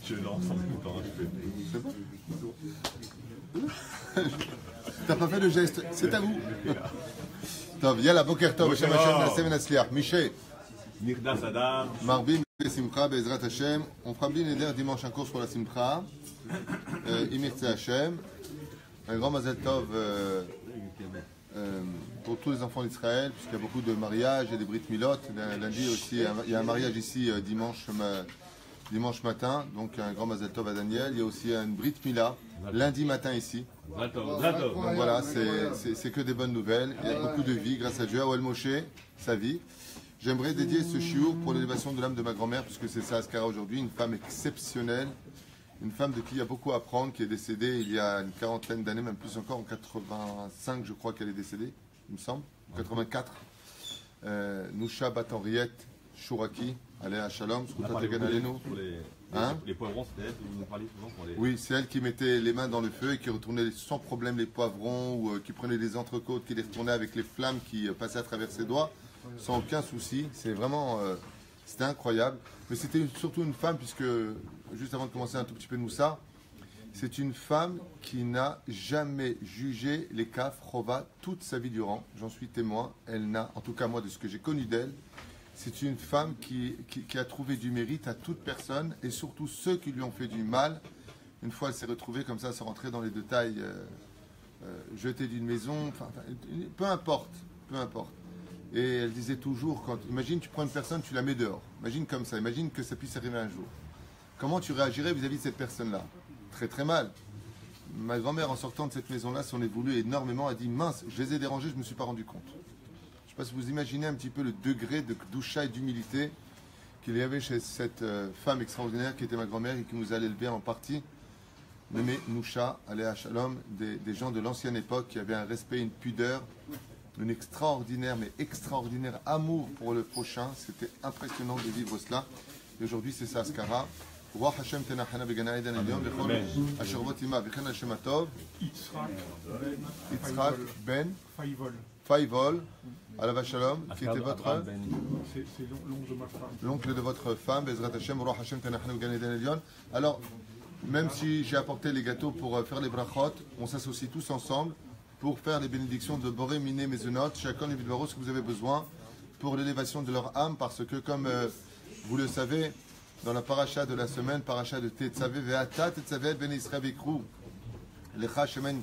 Je lance en tout temps. C'est bon? T'as pas fait le geste, c'est à vous. Tov, yalla, boker tov, Hashem Hashem, Nasem Nasliach. Miché. Nirda Sadam. Marbim et Simcha, Bezrat Hashem. On fera bien Neder dimanche un cours sur la Simcha. Imirtze Hashem. Un grand Mazel Tov pour tous les enfants d'Israël, puisqu'il y a beaucoup de mariages et des Brit Milot. Lundi aussi, il y a un mariage ici dimanche matin, donc un grand Mazel Tov à Daniel. Il y a aussi une Brit Mila lundi matin ici. Donc voilà, c'est que des bonnes nouvelles. Il y a beaucoup de vie grâce à Dieu. Awel Moshe, sa vie. J'aimerais dédier ce shiur pour l'élévation de l'âme de ma grand-mère, puisque c'est ça Askara aujourd'hui, une femme exceptionnelle, une femme de qui il y a beaucoup à apprendre, qui est décédée il y a une quarantaine d'années, même plus encore, en 85 je crois qu'elle est décédée, il me semble, en 84. Nousha Bat Henriette Chouraki, Aléa Shalom, les poivrons, c'était elle, vous nous parliez souvent pour les... Oui, c'est elle qui mettait les mains dans le feu et qui retournait sans problème les poivrons, ou qui prenait les entrecôtes, qui les retournait avec les flammes qui passaient à travers ses doigts, sans aucun souci. C'est vraiment... c'était incroyable. Mais c'était surtout une femme, puisque, juste avant de commencer un tout petit peu de Moussa, c'est une femme qui n'a jamais jugé les kaf chova toute sa vie durant. J'en suis témoin. Elle n'a, en tout cas moi, de ce que j'ai connu d'elle, c'est une femme qui a trouvé du mérite à toute personne, et surtout ceux qui lui ont fait du mal. Une fois, elle s'est retrouvée comme ça, sans rentrer dans les détails, jetée d'une maison, enfin, peu importe, peu importe. Et elle disait toujours, imagine tu prends une personne, tu la mets dehors. Imagine comme ça, imagine que ça puisse arriver un jour. Comment tu réagirais vis-à-vis de cette personne-là? Très très mal. Ma grand-mère, en sortant de cette maison-là, s'en est voulu énormément, a dit mince, je les ai dérangés, je ne me suis pas rendu compte. Je ne sais pas si vous imaginez un petit peu le degré de doucha et d'humilité qu'il y avait chez cette femme extraordinaire qui était ma grand-mère et qui nous a élevés en partie, nommée Nousha, Aléa Shalom, des gens de l'ancienne époque qui avaient un respect, une pudeur, un extraordinaire, mais extraordinaire amour pour le prochain. C'était impressionnant de vivre cela. Et aujourd'hui, c'est ça, Askara. Roi Hashem Tenachana Begana Eden Elion, Bechol Asher Votima, Bechen Hashem Atov, Yitzhak Ben Faivol, Alava Shalom, qui était votre... C'est l'oncle de ma femme. L'oncle de votre femme, Bezrat Hashem, Roi Hashem Tenachana Begana Eden Elion. Alors, même si j'ai apporté les gâteaux pour faire les brachot, on s'associe tous ensemble pour faire les bénédictions de Boré, Miné, Mezunot, chacun les vidvaros que vous avez besoin pour l'élévation de leur âme, parce que comme vous le savez, dans la paracha de la semaine, paracha de Tetzavé, Ve'ata Tetzavé Ben Israël Bekrou, Lecha Shemen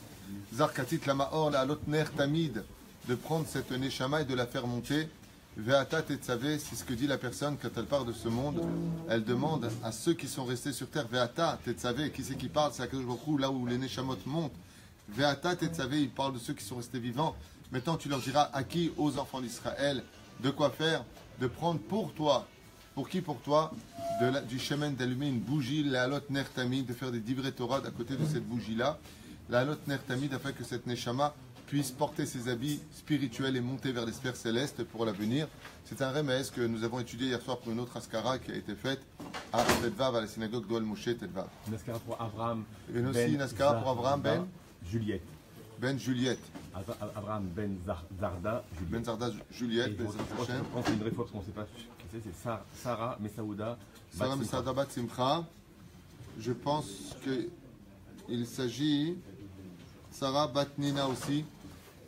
Zarkatit Lamaor, la Alotner Tamid, de prendre cette neshama et de la faire monter. Ve'ata Tetzavé, c'est ce que dit la personne quand elle part de ce monde. Elle demande à ceux qui sont restés sur terre, Ve'ata Tetzavé, qui c'est qui parle? C'est Akadosh Baruch Hu, là où les neshamot montent. Ve'ata Tetzavé, il parle de ceux qui sont restés vivants. Maintenant, tu leur diras à qui? Aux enfants d'Israël. De quoi faire? De prendre pour toi. Pour qui? Pour toi, du shemen, d'allumer une bougie, la halot ner tamid, de faire des divrei Torah à côté de cette bougie-là, la halot ner tamid, afin que cette neshama puisse porter ses habits spirituels et monter vers les sphères célestes pour l'avenir. C'est un remède que nous avons étudié hier soir pour une autre askara qui a été faite à Tetvav, à la synagogue d'Oel Moshe Tetvav. Une askara pour Abraham. Et aussi une askara pour Abraham Ben Juliette. Ben Juliette. Abraham Ben Zarda Juliette. Ben Zarda Juliette. Je pense que c'est une vraie fois parce qu'on ne sait pas qui c'est Sarah Messaouda. Sarah Messaouda Bat Simcha. Je pense qu'il s'agit Sarah Bat Nina aussi.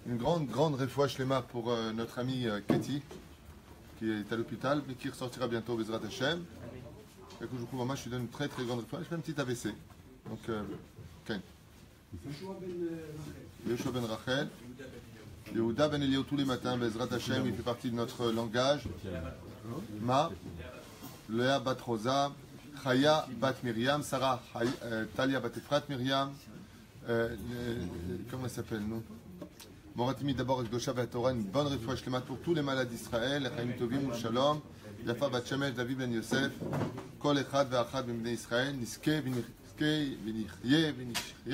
Une grande réfoua shlema pour notre amie Cathy, qui est à l'hôpital, mais qui ressortira bientôt Bezrat Hashem. Et que je trouve je lui donne une très grande réfoua. Je fais un petit AVC. Donc, Ken. Yoshua Ben Rachel. Yehuda Ben Eliyahu tous les matins, Bezrat Hashem, il fait partie de notre langage. Ma, Léa Bat Rosa, Chaya Bat Myriam, Sarah Talia Bat Efrat Myriam, comment elle s'appelle, nous? Moratimi d'abord avec Dosha Bat Torah, une bonne réfouach shlema pour tous les malades d'Israël, Chaim Tovim Shalom, Yafa Bat Shemesh, David Ben Yosef, Kol Echad Ve'achad Ben Israël, Niske V'nichye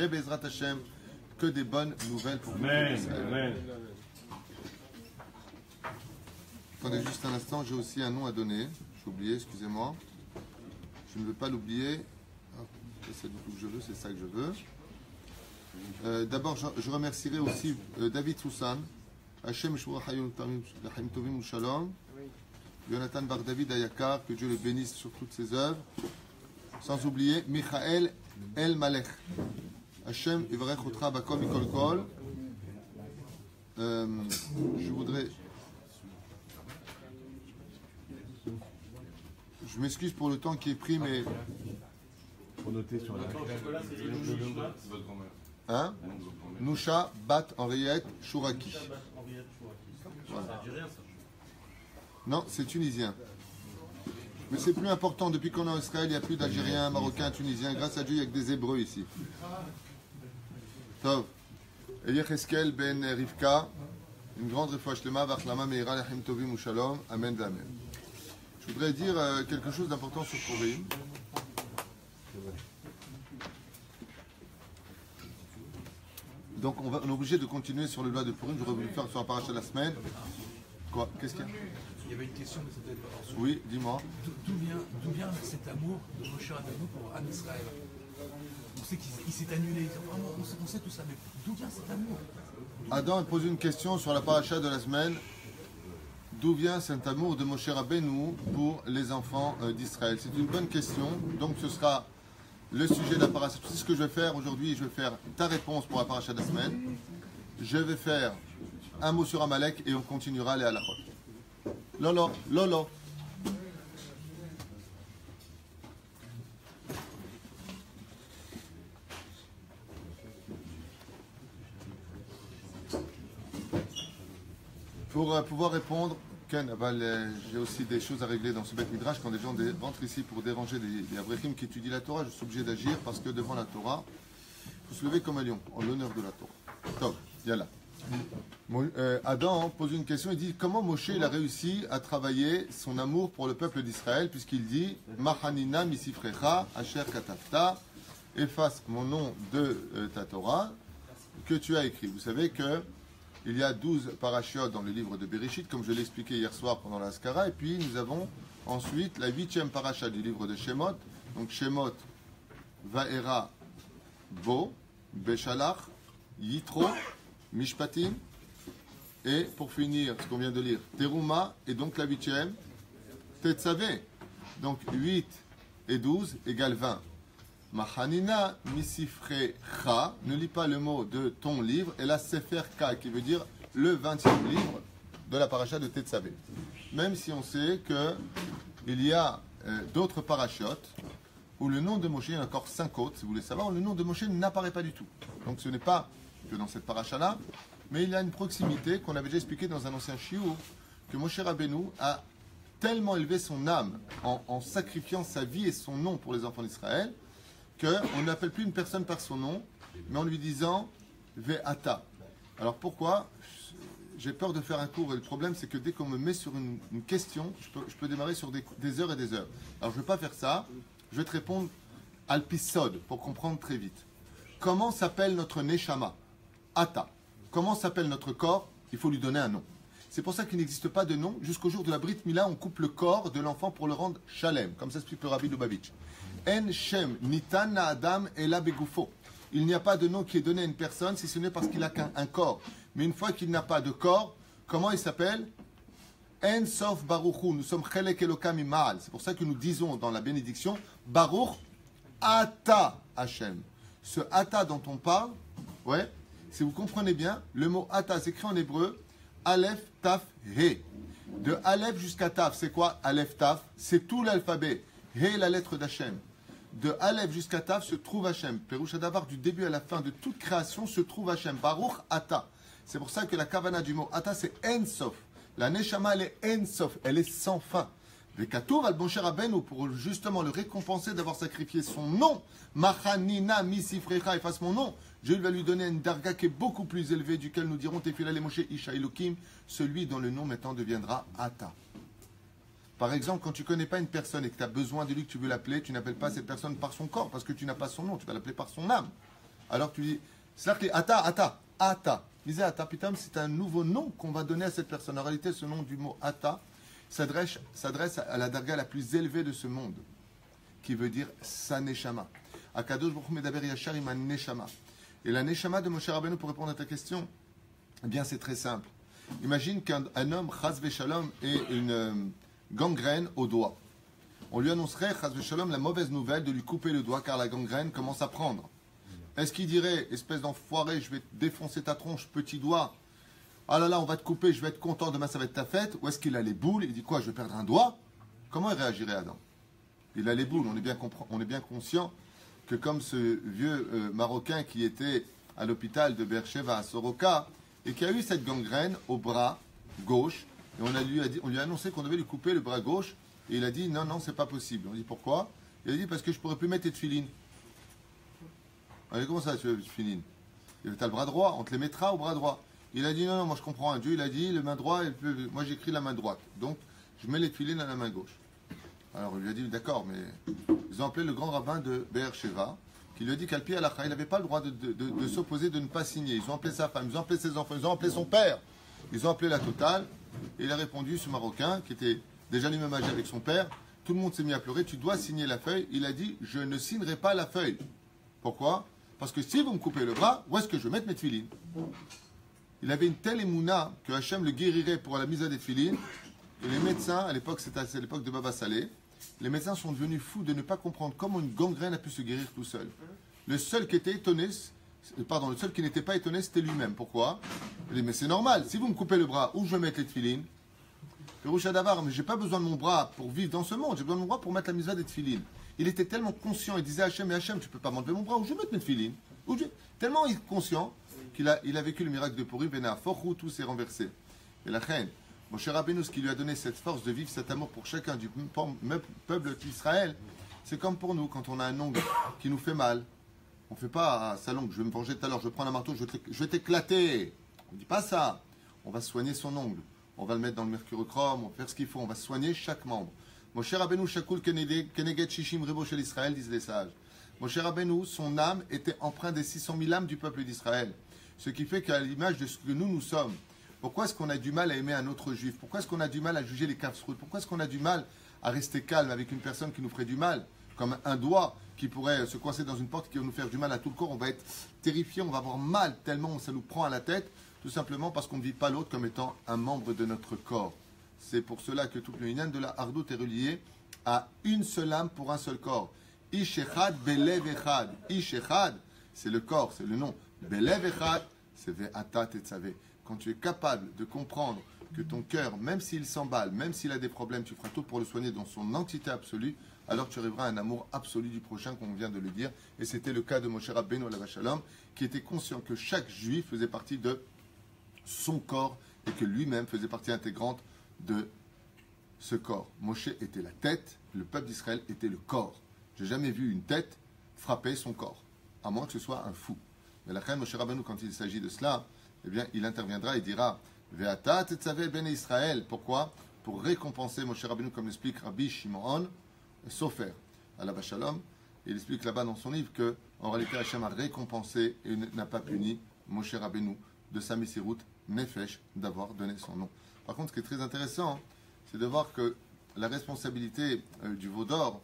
Bezrat Hashem, que des bonnes nouvelles pour vous. Amen. Attendez juste un instant, j'ai aussi un nom à donner. J'ai oublié, excusez-moi. Je ne veux pas l'oublier. C'est du tout que je veux, c'est ça que je veux. D'abord, je remercierai aussi David Soussan, Hachem Shura Chaim Tovim ou Shalom. Jonathan Bar David Ayakar, que Dieu le bénisse sur toutes ses œuvres. Sans oublier Michael El Malech. Hachem Ivarech Otra Bakom Mikol Kol. Je voudrais. Je m'excuse pour le temps qui est pris, mais. Pour noter sur la. Hein? Nusha Bat Henriette Chouraki. Voilà. Non, c'est tunisien. Mais c'est plus important. Depuis qu'on est en Israël, il n'y a plus d'Algériens, Marocains, Tunisiens. Grâce à Dieu, il n'y a que des Hébreux ici. Tov. Eliach Eskel Ben Rivka. Une grande réfouach lema, Vachlama Meira Lachem Tovim ou Shalom. Amen d'Amen. Je voudrais dire quelque chose d'important sur Purim. Donc on est obligé de continuer sur le loi de Purim. J'aurais voulu faire sur la paracha de la semaine. Quoi? Qu'est-ce qu'il y a? Il y avait une question, mais c'était pas ensuite. Oui, dis-moi. D'où vient cet amour de Moshe Rabbeinu pour Am Israël? On sait qu'il s'est annulé. Vraiment, on sait tout ça, mais d'où vient cet amour? Adam a posé une question sur la paracha de la semaine. D'où vient cet amour de Moshe Rabbeinu pour les enfants d'Israël? C'est une bonne question. Donc ce sera le sujet de la paracha. C'est ce que je vais faire aujourd'hui. Je vais faire ta réponse pour la paracha de la semaine. Je vais faire un mot sur Amalek et on continuera les halachot. Lolo, Lolo. Pour pouvoir répondre, Ken, j'ai aussi des choses à régler dans ce Beth Midrash. Quand des gens rentrent ici pour déranger des Avrechim qui étudient la Torah, je suis obligé d'agir parce que devant la Torah, il faut se lever comme un lion, en l'honneur de la Torah. Top, yalla. Adam pose une question, il dit comment Moshe il a réussi à travailler son amour pour le peuple d'Israël, puisqu'il dit Mahanina misifrecha asher katafta, efface mon nom de ta Torah que tu as écrit. Vous savez que il y a 12 parachiotes dans le livre de Bereshit, comme je l'ai expliqué hier soir pendant la Skara, et puis nous avons ensuite la 8e paracha du livre de Shemot, donc Shemot, Vaera, Bo, Beshalach, Yitro, Mishpatim, et pour finir, ce qu'on vient de lire, Teruma, et donc la 8e, Tetzavé. Donc 8 et 12 égale 20. Machanina misifrecha, ne lis pas le mot de ton livre, et la Sefer Ka, qui veut dire le 20e livre de la paracha de Tetzavé. Même si on sait qu'il y a d'autres parachiotes où le nom de Moshe, il y en a encore 5 autres, si vous voulez savoir, où le nom de Moshe n'apparaît pas du tout. Donc ce n'est pas que dans cette paracha-là, mais il y a une proximité qu'on avait déjà expliqué dans un ancien shiur, que Moshe Rabbeinu a tellement élevé son âme en sacrifiant sa vie et son nom pour les enfants d'Israël, qu'on n'appelle plus une personne par son nom, mais en lui disant Ve'ata. Alors pourquoi? J'ai peur de faire un cours, et le problème c'est que dès qu'on me met sur une question, je peux démarrer sur des heures et des heures. Alors je ne vais pas faire ça, je vais te répondre al-pisod, pour comprendre très vite. Comment s'appelle notre neshama? Ata. Comment s'appelle notre corps? Il faut lui donner un nom. C'est pour ça qu'il n'existe pas de nom. Jusqu'au jour de la Brit Mila, on coupe le corps de l'enfant pour le rendre shalem, comme ça explique le Rabbi Lubavitch. En Shem Nitan na Adam ela begufo. Il n'y a pas de nom qui est donné à une personne si ce n'est parce qu'il a qu'un corps. Mais une fois qu'il n'a pas de corps, comment il s'appelle? En Sof Baruchu. Nous sommes Chelek Elokam Imal. C'est pour ça que nous disons dans la bénédiction Baruch Ata Hashem. Ce Ata dont on parle, ouais, si vous comprenez bien, le mot Ata s'écrit en hébreu Aleph Taf He. De Aleph jusqu'à Taf, c'est quoi Aleph Taf? C'est tout l'alphabet. He, la lettre d'Hachem. De Aleph jusqu'à Taf se trouve Hachem. Peroucha Davar, du début à la fin de toute création se trouve Hachem. Baruch Ata. C'est pour ça que la kavana du mot Ata, c'est En-Sof. La Neshama, elle est En-Sof. Elle est sans fin. Vekatour al Moshe Rabbeinu, pour justement le récompenser d'avoir sacrifié son nom. Machanina misifrecha, efface mon nom. Dieu va lui donner une darga qui est beaucoup plus élevée, duquel nous dirons Tefila le Moshe Isha Elokim, celui dont le nom maintenant deviendra Ata. Par exemple, quand tu ne connais pas une personne et que tu as besoin de lui, que tu veux l'appeler, tu n'appelles pas cette personne par son corps, parce que tu n'as pas son nom, tu vas l'appeler par son âme. Alors tu dis, c'est là que Ata. Disais Ata, putain, c'est un nouveau nom qu'on va donner à cette personne. En réalité, ce nom du mot Ata s'adresse à la darga la plus élevée de ce monde, qui veut dire sa neshama. Akadosh Baruch Hu medaber yashar im neshama. Et la neshama de Moshe Rabbeinu, pour répondre à ta question, eh bien c'est très simple. Imagine qu'un homme, chas v'shalom, ait une gangrène au doigt. On lui annoncerait, chas v'shalom, la mauvaise nouvelle de lui couper le doigt car la gangrène commence à prendre. Est-ce qu'il dirait, espèce d'enfoiré, je vais te défoncer ta tronche, petit doigt, ah là là, on va te couper, je vais être content, demain ça va être ta fête? Ou est-ce qu'il a les boules? Il dit quoi, je vais perdre un doigt? Comment il réagirait, Adam? Il a les boules, on est bien conscient que comme ce vieux Marocain qui était à l'hôpital de Beersheba à Soroka et qui a eu cette gangrène au bras gauche, et on lui a annoncé qu'on devait lui couper le bras gauche, et il a dit non, c'est pas possible. On dit pourquoi? Il a dit parce que je pourrais plus mettre tes tefilines. On a dit comment ça, tu veux tes tefilines? Il dit t'as le bras droit, on te les mettra au bras droit. Il a dit non, moi je comprends un Dieu, il a dit le main droite, moi j'écris la main droite, donc je mets les tefilines à la main gauche. Alors il lui a dit d'accord, mais ils ont appelé le grand rabbin de Beersheba, qui lui a dit qu'Al Pi Halacha, il n'avait pas le droit de s'opposer, de ne pas signer. Ils ont appelé sa femme, ils ont appelé ses enfants, ils ont appelé son père, ils ont appelé la totale, et il a répondu, ce Marocain, qui était déjà lui-même âgé avec son père, tout le monde s'est mis à pleurer, tu dois signer la feuille. Il a dit, je ne signerai pas la feuille. Pourquoi? Parce que si vous me coupez le bras, où est-ce que je vais mettre mes tefilines? Il avait une telle émouna que Hachem le guérirait pour la mise à des tefilines, et les médecins, à l'époque, c'est l'époque de Baba Saleh, les médecins sont devenus fous de ne pas comprendre comment une gangrène a pu se guérir tout seul. Le seul qui était étonné, le seul qui n'était pas étonné, c'était lui-même. Pourquoi? Il dit, mais c'est normal, si vous me coupez le bras, où je vais mettre les tefilines? Peroucha Davar, mais j'ai pas besoin de mon bras pour vivre dans ce monde, j'ai besoin de mon bras pour mettre la misva des tefilines. Il était tellement conscient, il disait à Hachem, mais Hachem, tu peux pas m'enlever mon bras, où je vais mettre mes tefilines? Tellement conscient qu'il a vécu le miracle de Purim, Béna, fort où tout s'est renversé. Et la reine, mon cher Rabbeinu, ce qui lui a donné cette force de vivre cet amour pour chacun du peuple d'Israël, c'est comme pour nous, quand on a un ongle qui nous fait mal, on ne fait pas sa langue, je vais me venger tout à l'heure, je vais prendre un marteau, je vais t'éclater. On ne dit pas ça. On va soigner son ongle, on va le mettre dans le mercurochrome, on va faire ce qu'il faut, on va soigner chaque membre. Mon cher Rabbeinu, Shakul Keneget Shishim Rebo chez l'Israël, disent les sages. Mon cher Rabbeinu, son âme était empreinte des 600 000 âmes du peuple d'Israël. Ce qui fait qu'à l'image de ce que nous sommes, pourquoi est-ce qu'on a du mal à aimer un autre juif? Pourquoi est-ce qu'on a du mal à juger les kafsroutes? Pourquoi est-ce qu'on a du mal à rester calme avec une personne qui nous ferait du mal? Comme un doigt qui pourrait se coincer dans une porte qui va nous faire du mal à tout le corps. On va être terrifié, on va avoir mal tellement ça nous prend à la tête, tout simplement parce qu'on ne vit pas l'autre comme étant un membre de notre corps. C'est pour cela que tout le Inyan de la Hardout est relié à une seule âme pour un seul corps. Ish echad belev echad. Ish echad, c'est le corps, c'est le nom. Belev echad, c'est ve'ata tetzavé. Quand tu es capable de comprendre que ton cœur, même s'il s'emballe, même s'il a des problèmes, tu feras tout pour le soigner dans son entité absolue, alors tu arriveras à un amour absolu du prochain, comme on vient de le dire. Et c'était le cas de Moshe Rabbeinu alav shalom, qui était conscient que chaque juif faisait partie de son corps et que lui-même faisait partie intégrante de ce corps. Moshe était la tête, le peuple d'Israël était le corps. J'ai jamais vu une tête frapper son corps, à moins que ce soit un fou. Mais la reine Moshe Rabbeinu, quand il s'agit de cela, eh bien, il interviendra et dira Ve'ata tetzavé ben Israël. Pourquoi? Pour récompenser Moshe Rabbeinu, comme l'explique Rabbi Shimon Sofer, alav shalom. Il explique là-bas dans son livre que, en réalité, Hachem a récompensé et n'a pas puni Moshe Rabbeinu de sa misirut nefesh d'avoir donné son nom. Par contre, ce qui est très intéressant, c'est de voir que la responsabilité du veau d'or,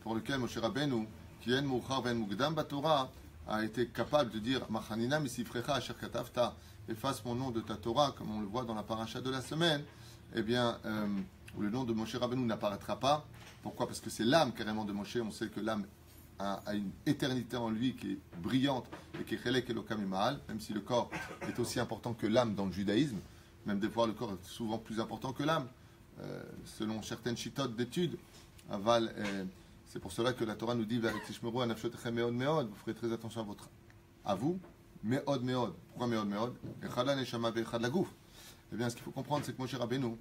pour lequel Moshe Rabbeinu, qui est Mouchar ben Mugdam Batorah, a été capable de dire Machanina misifrecha asher katavta, efface mon nom de ta Torah, comme on le voit dans la paracha de la semaine, eh bien, où le nom de Moshe Rabbeinu n'apparaîtra pas. Pourquoi? Parce que c'est l'âme carrément de Moshe. On sait que l'âme a une éternité en lui qui est brillante et qui est chelek elokam imahal, même si le corps est aussi important que l'âme dans le judaïsme. Même des fois, le corps est souvent plus important que l'âme, selon certaines chitotes d'études. Aval, c'est pour cela que la Torah nous dit vous ferez très attention à vous, meod meod. Pourquoi meod meod? Echad la neshama ve'echad la gouf. Eh bien, ce qu'il faut comprendre, c'est que Moshe Rabbeinu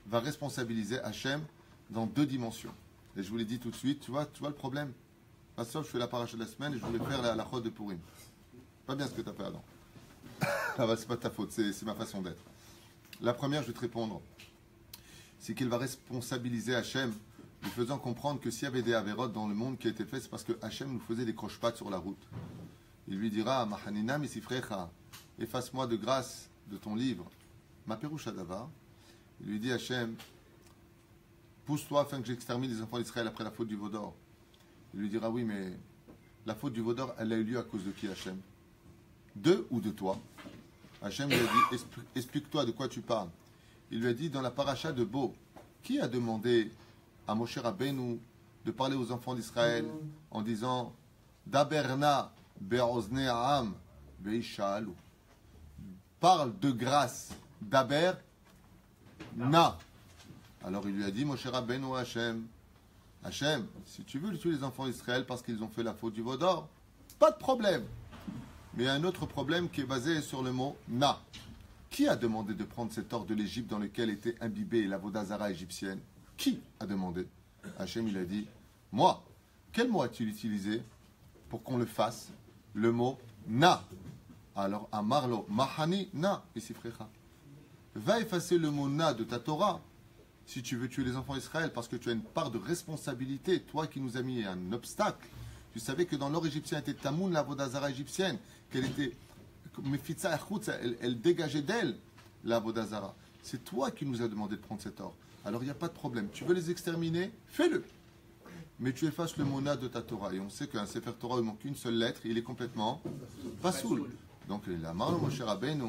va responsabiliser Hachem dans deux dimensions. Et je vous l'ai dit tout de suite, tu vois le problème? Pas sauf, je fais la paracha de la semaine et je voulais faire la chod de Purim. Pas bien ce que tu as fait, Adam. Ah bah, c'est pas de ta faute, c'est ma façon d'être. La première, je vais te répondre, c'est qu'il va responsabiliser Hachem, lui faisant comprendre que s'il y avait des avérotes dans le monde qui étaient faits, c'est parce que Hachem nous faisait des croche-pattes sur la route. Il lui dira, Mahanina misifrecha, efface-moi de grâce de ton livre, ma peroucha davar. Il lui dit, Hachem, pousse-toi afin que j'extermine les enfants d'Israël après la faute du veau d'or. Il lui dira, oui, mais la faute du veau d'or, elle a eu lieu à cause de qui, Hachem? De ou de toi? Hachem lui a dit, explique-toi de quoi tu parles. Il lui a dit dans la paracha de Bo, qui a demandé à Moshe Rabbeinu de parler aux enfants d'Israël en disant Daberna be'ozne ha'am ve'ishalu. Parle de grâce. Daber na. Alors il lui a dit Moshe Rabbeinu Hachem, Hachem, si tu veux tuer les enfants d'Israël parce qu'ils ont fait la faute du veau d'or, pas de problème. Mais il y a un autre problème qui est basé sur le mot na. Qui a demandé de prendre cet or de l'Égypte dans lequel était imbibée la vodazara égyptienne? Qui a demandé? Hachem, il a dit, moi. Quel mot a-t-il utilisé pour qu'on le fasse? Le mot na. Alors, amarlo, mahani, na, isifrecha. Va effacer le mot na de ta Torah si tu veux tuer les enfants d'Israël parce que tu as une part de responsabilité, toi qui nous as mis un obstacle. Tu savais que dans l'or égyptien était Tamoun, la vodazara égyptienne, qu'elle était, elle dégageait d'elle la vodazara. C'est toi qui nous as demandé de prendre cet or. Alors il n'y a pas de problème. Tu veux les exterminer? Fais-le. Mais tu effaces le mona de ta Torah. Et on sait qu'un Sefer Torah, il manque une seule lettre, il est complètement pas soul. Donc il a marre Moshe Rabbeinu,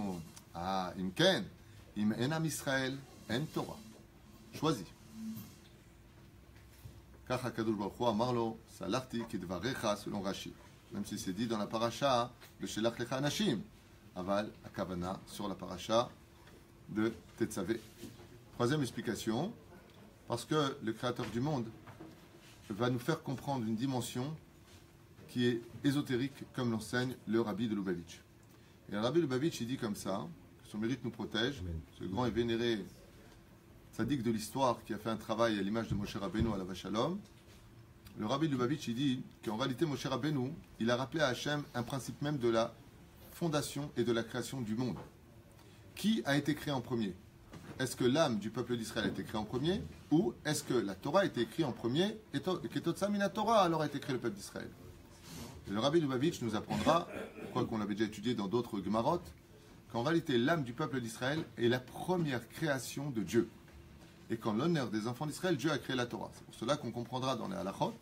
imken, im enam Israël, en Torah. Choisis. Kach HaKadosh Baruch Hu amar lo, salarti kidvarecha selon Rashi. Même si c'est dit dans la paracha de Shelach Lecha Anashim. Aval, Akavana, sur la paracha de Tetzavé. Troisième explication, parce que le Créateur du monde va nous faire comprendre une dimension qui est ésotérique, comme l'enseigne le Rabbi de Lubavitch. Et le Rabbi de Lubavitch, il dit comme ça, que son mérite nous protège, ce grand et vénéré tzaddik de l'histoire qui a fait un travail à l'image de Moshe Rabbeinu à la Vachalom. Le Rabbi de Lubavitch, il dit qu'en réalité, Moshe Rabbeinu, il a rappelé à Hachem un principe même de la fondation et de la création du monde. Qui a été créé en premier? Est-ce que l'âme du peuple d'Israël a été créée en premier? Ou est-ce que la Torah a été écrite en premier et Ketotsa mina Torah alors a été créé le peuple d'Israël? Le Rabbi Lubavitch nous apprendra, quoi qu'on l'avait déjà étudié dans d'autres Gemarot, qu'en réalité l'âme du peuple d'Israël est la première création de Dieu. Et qu'en l'honneur des enfants d'Israël, Dieu a créé la Torah. C'est pour cela qu'on comprendra dans les halachot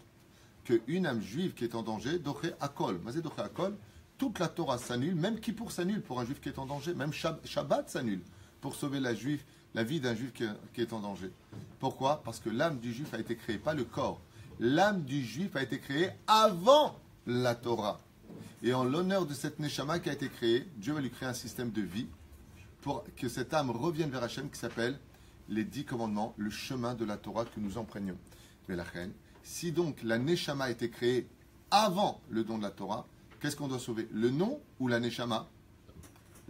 qu'une âme juive qui est en danger, doché akol, mazé doché akol, toute la Torah s'annule, même Kippour s'annule pour un juif qui est en danger, même Shabbat s'annule pour sauver la vie d'un juif qui est en danger. Pourquoi? Parce que l'âme du juif a été créée, pas le corps. L'âme du juif a été créée avant la Torah. Et en l'honneur de cette Neshama qui a été créée, Dieu va lui créer un système de vie pour que cette âme revienne vers Hachem qui s'appelle les 10 commandements, le chemin de la Torah que nous empreignons. Mais la reine, si donc la Neshama a été créée avant le don de la Torah, qu'est-ce qu'on doit sauver? Le nom ou la Neshama?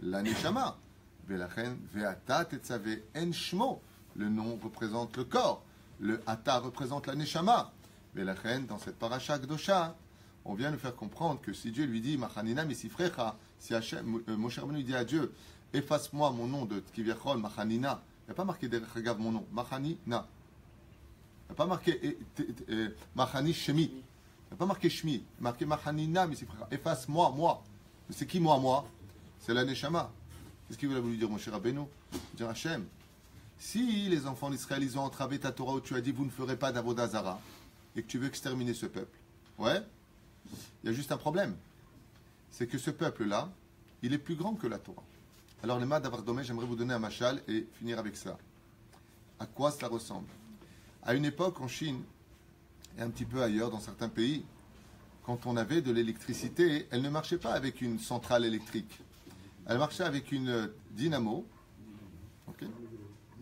La Neshama. Velachen, ve'ata tetzave en shmo. Le nom représente le corps. Le ata représente la Neshama. Velachen, dans cette paracha Gdosha, on vient nous faire comprendre que si Dieu lui dit Machanina misifrecha, si Moshe Rabbeinu dit à Dieu, efface-moi mon nom de Tkiviachol, Machanina. Il n'y a pas marqué derrière Hagav mon nom, Machanina. Il n'y a pas marqué Machani Shemi. Il n'y a pas marqué Shmi. Il y a marqué Machanina misifrecha. Efface-moi, moi. Mais c'est qui moi? C'est la Neshama. Qu'est-ce qu'il voulait dire, mon cher Rabbeinu? Dire Hachem, si les enfants d'Israël, ils ont entravé ta Torah où tu as dit vous ne ferez pas d'Avodazara et que tu veux exterminer ce peuple, ouais, il y a juste un problème. C'est que ce peuple-là, il est plus grand que la Torah. Alors, les Mad Avardome, j'aimerais vous donner un machal et finir avec ça. À quoi cela ressemble? À une époque, en Chine, et un petit peu ailleurs, dans certains pays, quand on avait de l'électricité, elle ne marchait pas avec une centrale électrique. Elle marchait avec une dynamo. Okay.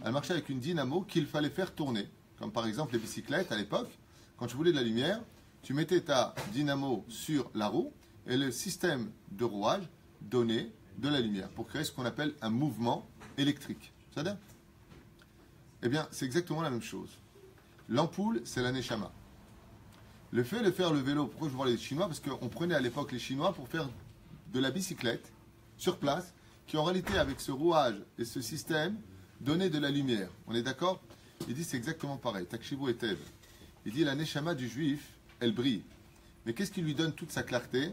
Elle marchait avec une dynamo qu'il fallait faire tourner. Comme par exemple les bicyclettes à l'époque. Quand tu voulais de la lumière, tu mettais ta dynamo sur la roue et le système de rouage donnait de la lumière pour créer ce qu'on appelle un mouvement électrique. Ça va? Eh bien, c'est exactement la même chose. L'ampoule, c'est la Neshama. Le fait de faire le vélo, pourquoi je vois les Chinois? Parce qu'on prenait à l'époque les Chinois pour faire de la bicyclette sur place, qui en réalité, avec ce rouage et ce système, donnait de la lumière. On est d'accord? Il dit c'est exactement pareil. Takshivu et Tev. Il dit la Neshama du juif, elle brille. Mais qu'est-ce qui lui donne toute sa clarté?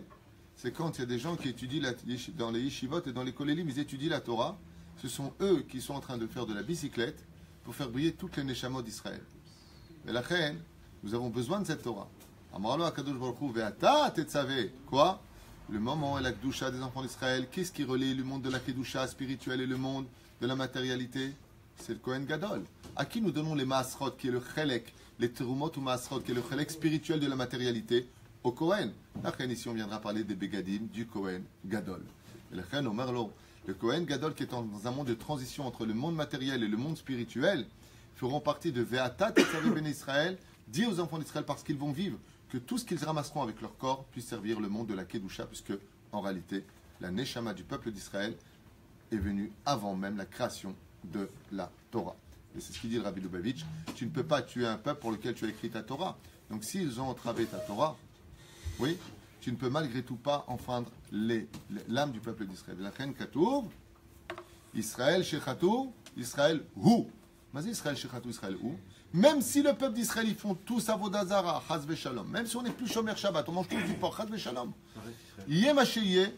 C'est quand il y a des gens qui étudient dans les yeshivot et dans les kolélim, ils étudient la Torah. Ce sont eux qui sont en train de faire de la bicyclette pour faire briller toutes les Neshamot d'Israël. Mais la reine, nous avons besoin de cette Torah. Amaralo Akadosh Baruch Hu ve'ata tetzave. Quoi? le moment et la Kedusha des enfants d'Israël. Qu'est-ce qui relie le monde de la Kedusha spirituelle et le monde de la matérialité? C'est le Kohen Gadol. À qui nous donnons les Maasrot, qui est le Chelek, les Terumot ou Maasrot, qui est le Chelek spirituel de la matérialité? Au Kohen. Après, ici, on viendra parler des Begadim, du Kohen Gadol. Et le Chen Omer Lo, le Kohen Gadol, qui est dans un monde de transition entre le monde matériel et le monde spirituel, feront partie de Ve'atat et Ben Israël, dit aux enfants d'Israël, parce qu'ils vont vivre, que tout ce qu'ils ramasseront avec leur corps puisse servir le monde de la Kedusha, puisque, en réalité, la Neshama du peuple d'Israël est venue avant même la création de la Torah. Et c'est ce qu'il dit le Rabbi Lubavitch, tu ne peux pas tuer un peuple pour lequel tu as écrit ta Torah. Donc s'ils ont entravé ta Torah, oui, tu ne peux malgré tout pas enfreindre l'âme du peuple d'Israël. La reine Katoub, Israël Shechatou, Israël Hu. Mais Israël Shechatou, Israël Hu. Même si le peuple d'Israël, ils font tous Avodazara, Chaz Veshalom, même si on n'est plus Shomer Shabbat, on mange tous du porc, Chaz Veshalom, Yem Hasheyeh,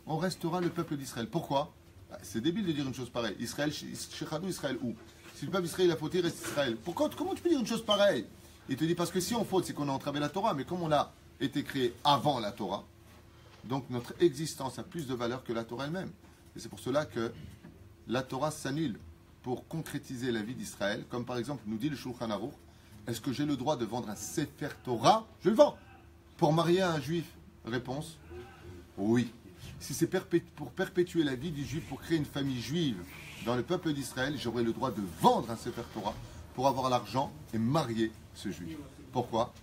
on restera le peuple d'Israël. Pourquoi? C'est débile de dire une chose pareille. Israël Shechatou, Israël Hu. Si le peuple d'Israël a fauté, reste Israël. Comment tu peux dire une chose pareille? Il te dit parce que si on faute, c'est qu'on a entravé la Torah, mais comme on a été créé avant la Torah, donc notre existence a plus de valeur que la Torah elle-même. Et c'est pour cela que la Torah s'annule pour concrétiser la vie d'Israël, comme par exemple nous dit le Shulchan Aruch, est-ce que j'ai le droit de vendre un Sefer Torah? Je le vends. Pour marier un juif? Réponse, oui. Si c'est pour perpétuer la vie du juif, pour créer une famille juive dans le peuple d'Israël, j'aurai le droit de vendre un Sefer Torah pour avoir l'argent et marier ce juif. Pourquoi?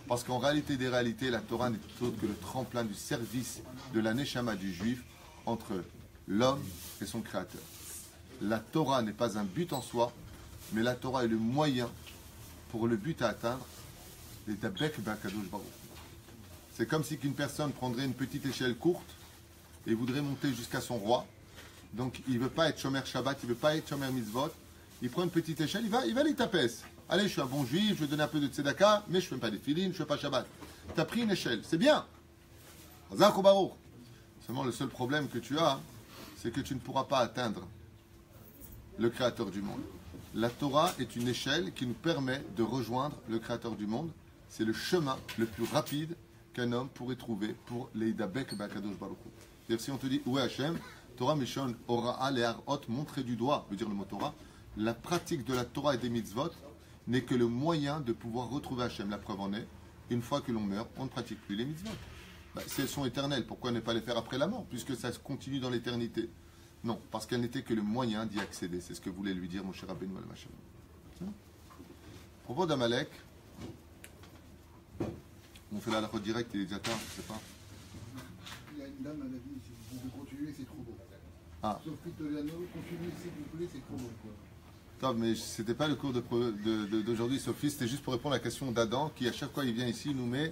Parce qu'en réalité des réalités, la Torah n'est autre que le tremplin du service de la Neshama du juif entre l'homme et son créateur. La Torah n'est pas un but en soi, mais la Torah est le moyen pour le but à atteindre. C'est comme si qu'une personne prendrait une petite échelle courte et voudrait monter jusqu'à son roi. Donc il ne veut pas être Shomer Shabbat, il ne veut pas être Shomer Mitzvot. Il prend une petite échelle, il va aller taper. Allez, je suis un bon juif, je vais donner un peu de tzedaka, mais je ne fais pas des filines, je ne fais pas Shabbat. Tu as pris une échelle, c'est bien. Seulement le seul problème que tu as, c'est que tu ne pourras pas atteindre le Créateur du monde. La Torah est une échelle qui nous permet de rejoindre le Créateur du monde. C'est le chemin le plus rapide qu'un homme pourrait trouver pour l'Eidabek Bakadosh Baruch Hu. C'est-à-dire si on te dit où est Hachem, Torah Mishon Ora'a Le'arot, montrer du doigt, veut dire le mot Torah, la pratique de la Torah et des mitzvot n'est que le moyen de pouvoir retrouver Hachem. La preuve en est, une fois que l'on meurt, on ne pratique plus les mitzvot. Si elles sont éternelles, pourquoi ne pas les faire après la mort, puisque ça continue dans l'éternité? Non, parce qu'elle n'était que le moyen d'y accéder. C'est ce que voulait lui dire Moshe Rabbeinu al-Mashiach. À propos d'Amalek, on fait la halakha direct, il est déjà tard, je ne sais pas. Il y a une dame, elle a dit, si vous pouvez continuer, c'est trop beau. Ah. Sophie Toliano, continuez s'il vous plaît, c'est trop beau. Attends, mais c'était pas le cours d'aujourd'hui, Sophie, c'était juste pour répondre à la question d'Adam, qui à chaque fois il vient ici, il nous met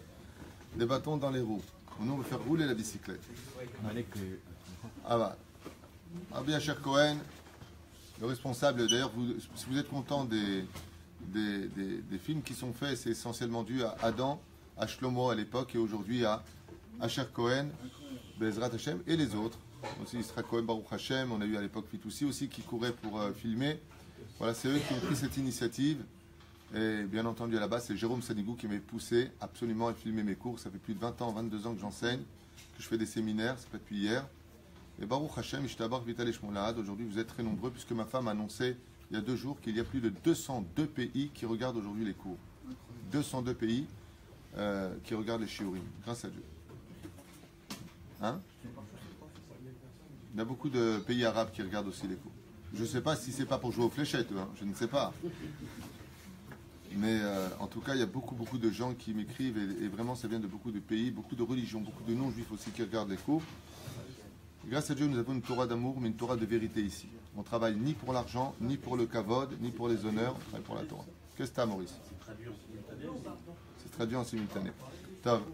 des bâtons dans les roues. Nous, on veut faire rouler la bicyclette. Ah bah. Bien cher Cohen, le responsable, d'ailleurs, si vous êtes content des films qui sont faits, c'est essentiellement dû à Adam, à Shlomo à l'époque et aujourd'hui à Asher Cohen, Bezrat Hashem et les autres. Aussi Isra Cohen, Baruch Hashem, on a eu à l'époque Fitoussi aussi qui courait pour filmer. Voilà, c'est eux qui ont pris cette initiative. Et bien entendu, à la base, c'est Jérôme Sanigou qui m'a poussé absolument à filmer mes cours. Ça fait plus de 20 ans, 22 ans que j'enseigne, que je fais des séminaires, c'est pas depuis hier. Et Baruch Hashem, Ishtabar Vital Shmolahad, aujourd'hui vous êtes très nombreux puisque ma femme a annoncé il y a 2 jours qu'il y a plus de 202 pays qui regardent aujourd'hui les cours. 202 pays qui regardent les shiurim, grâce à Dieu. Hein? Il y a beaucoup de pays arabes qui regardent aussi les cours. Je ne sais pas si c'est pas pour jouer aux fléchettes, hein, je ne sais pas. Mais en tout cas, il y a beaucoup de gens qui m'écrivent et vraiment ça vient de beaucoup de pays, beaucoup de religions, beaucoup de non-juifs aussi qui regardent les cours. Grâce à Dieu, nous avons une Torah d'amour, mais une Torah de vérité ici. On travaille ni pour l'argent, ni pour le kavod, ni pour les honneurs, on travaille pour la Torah. Qu'est-ce que tu as, Maurice? C'est traduit en simultané.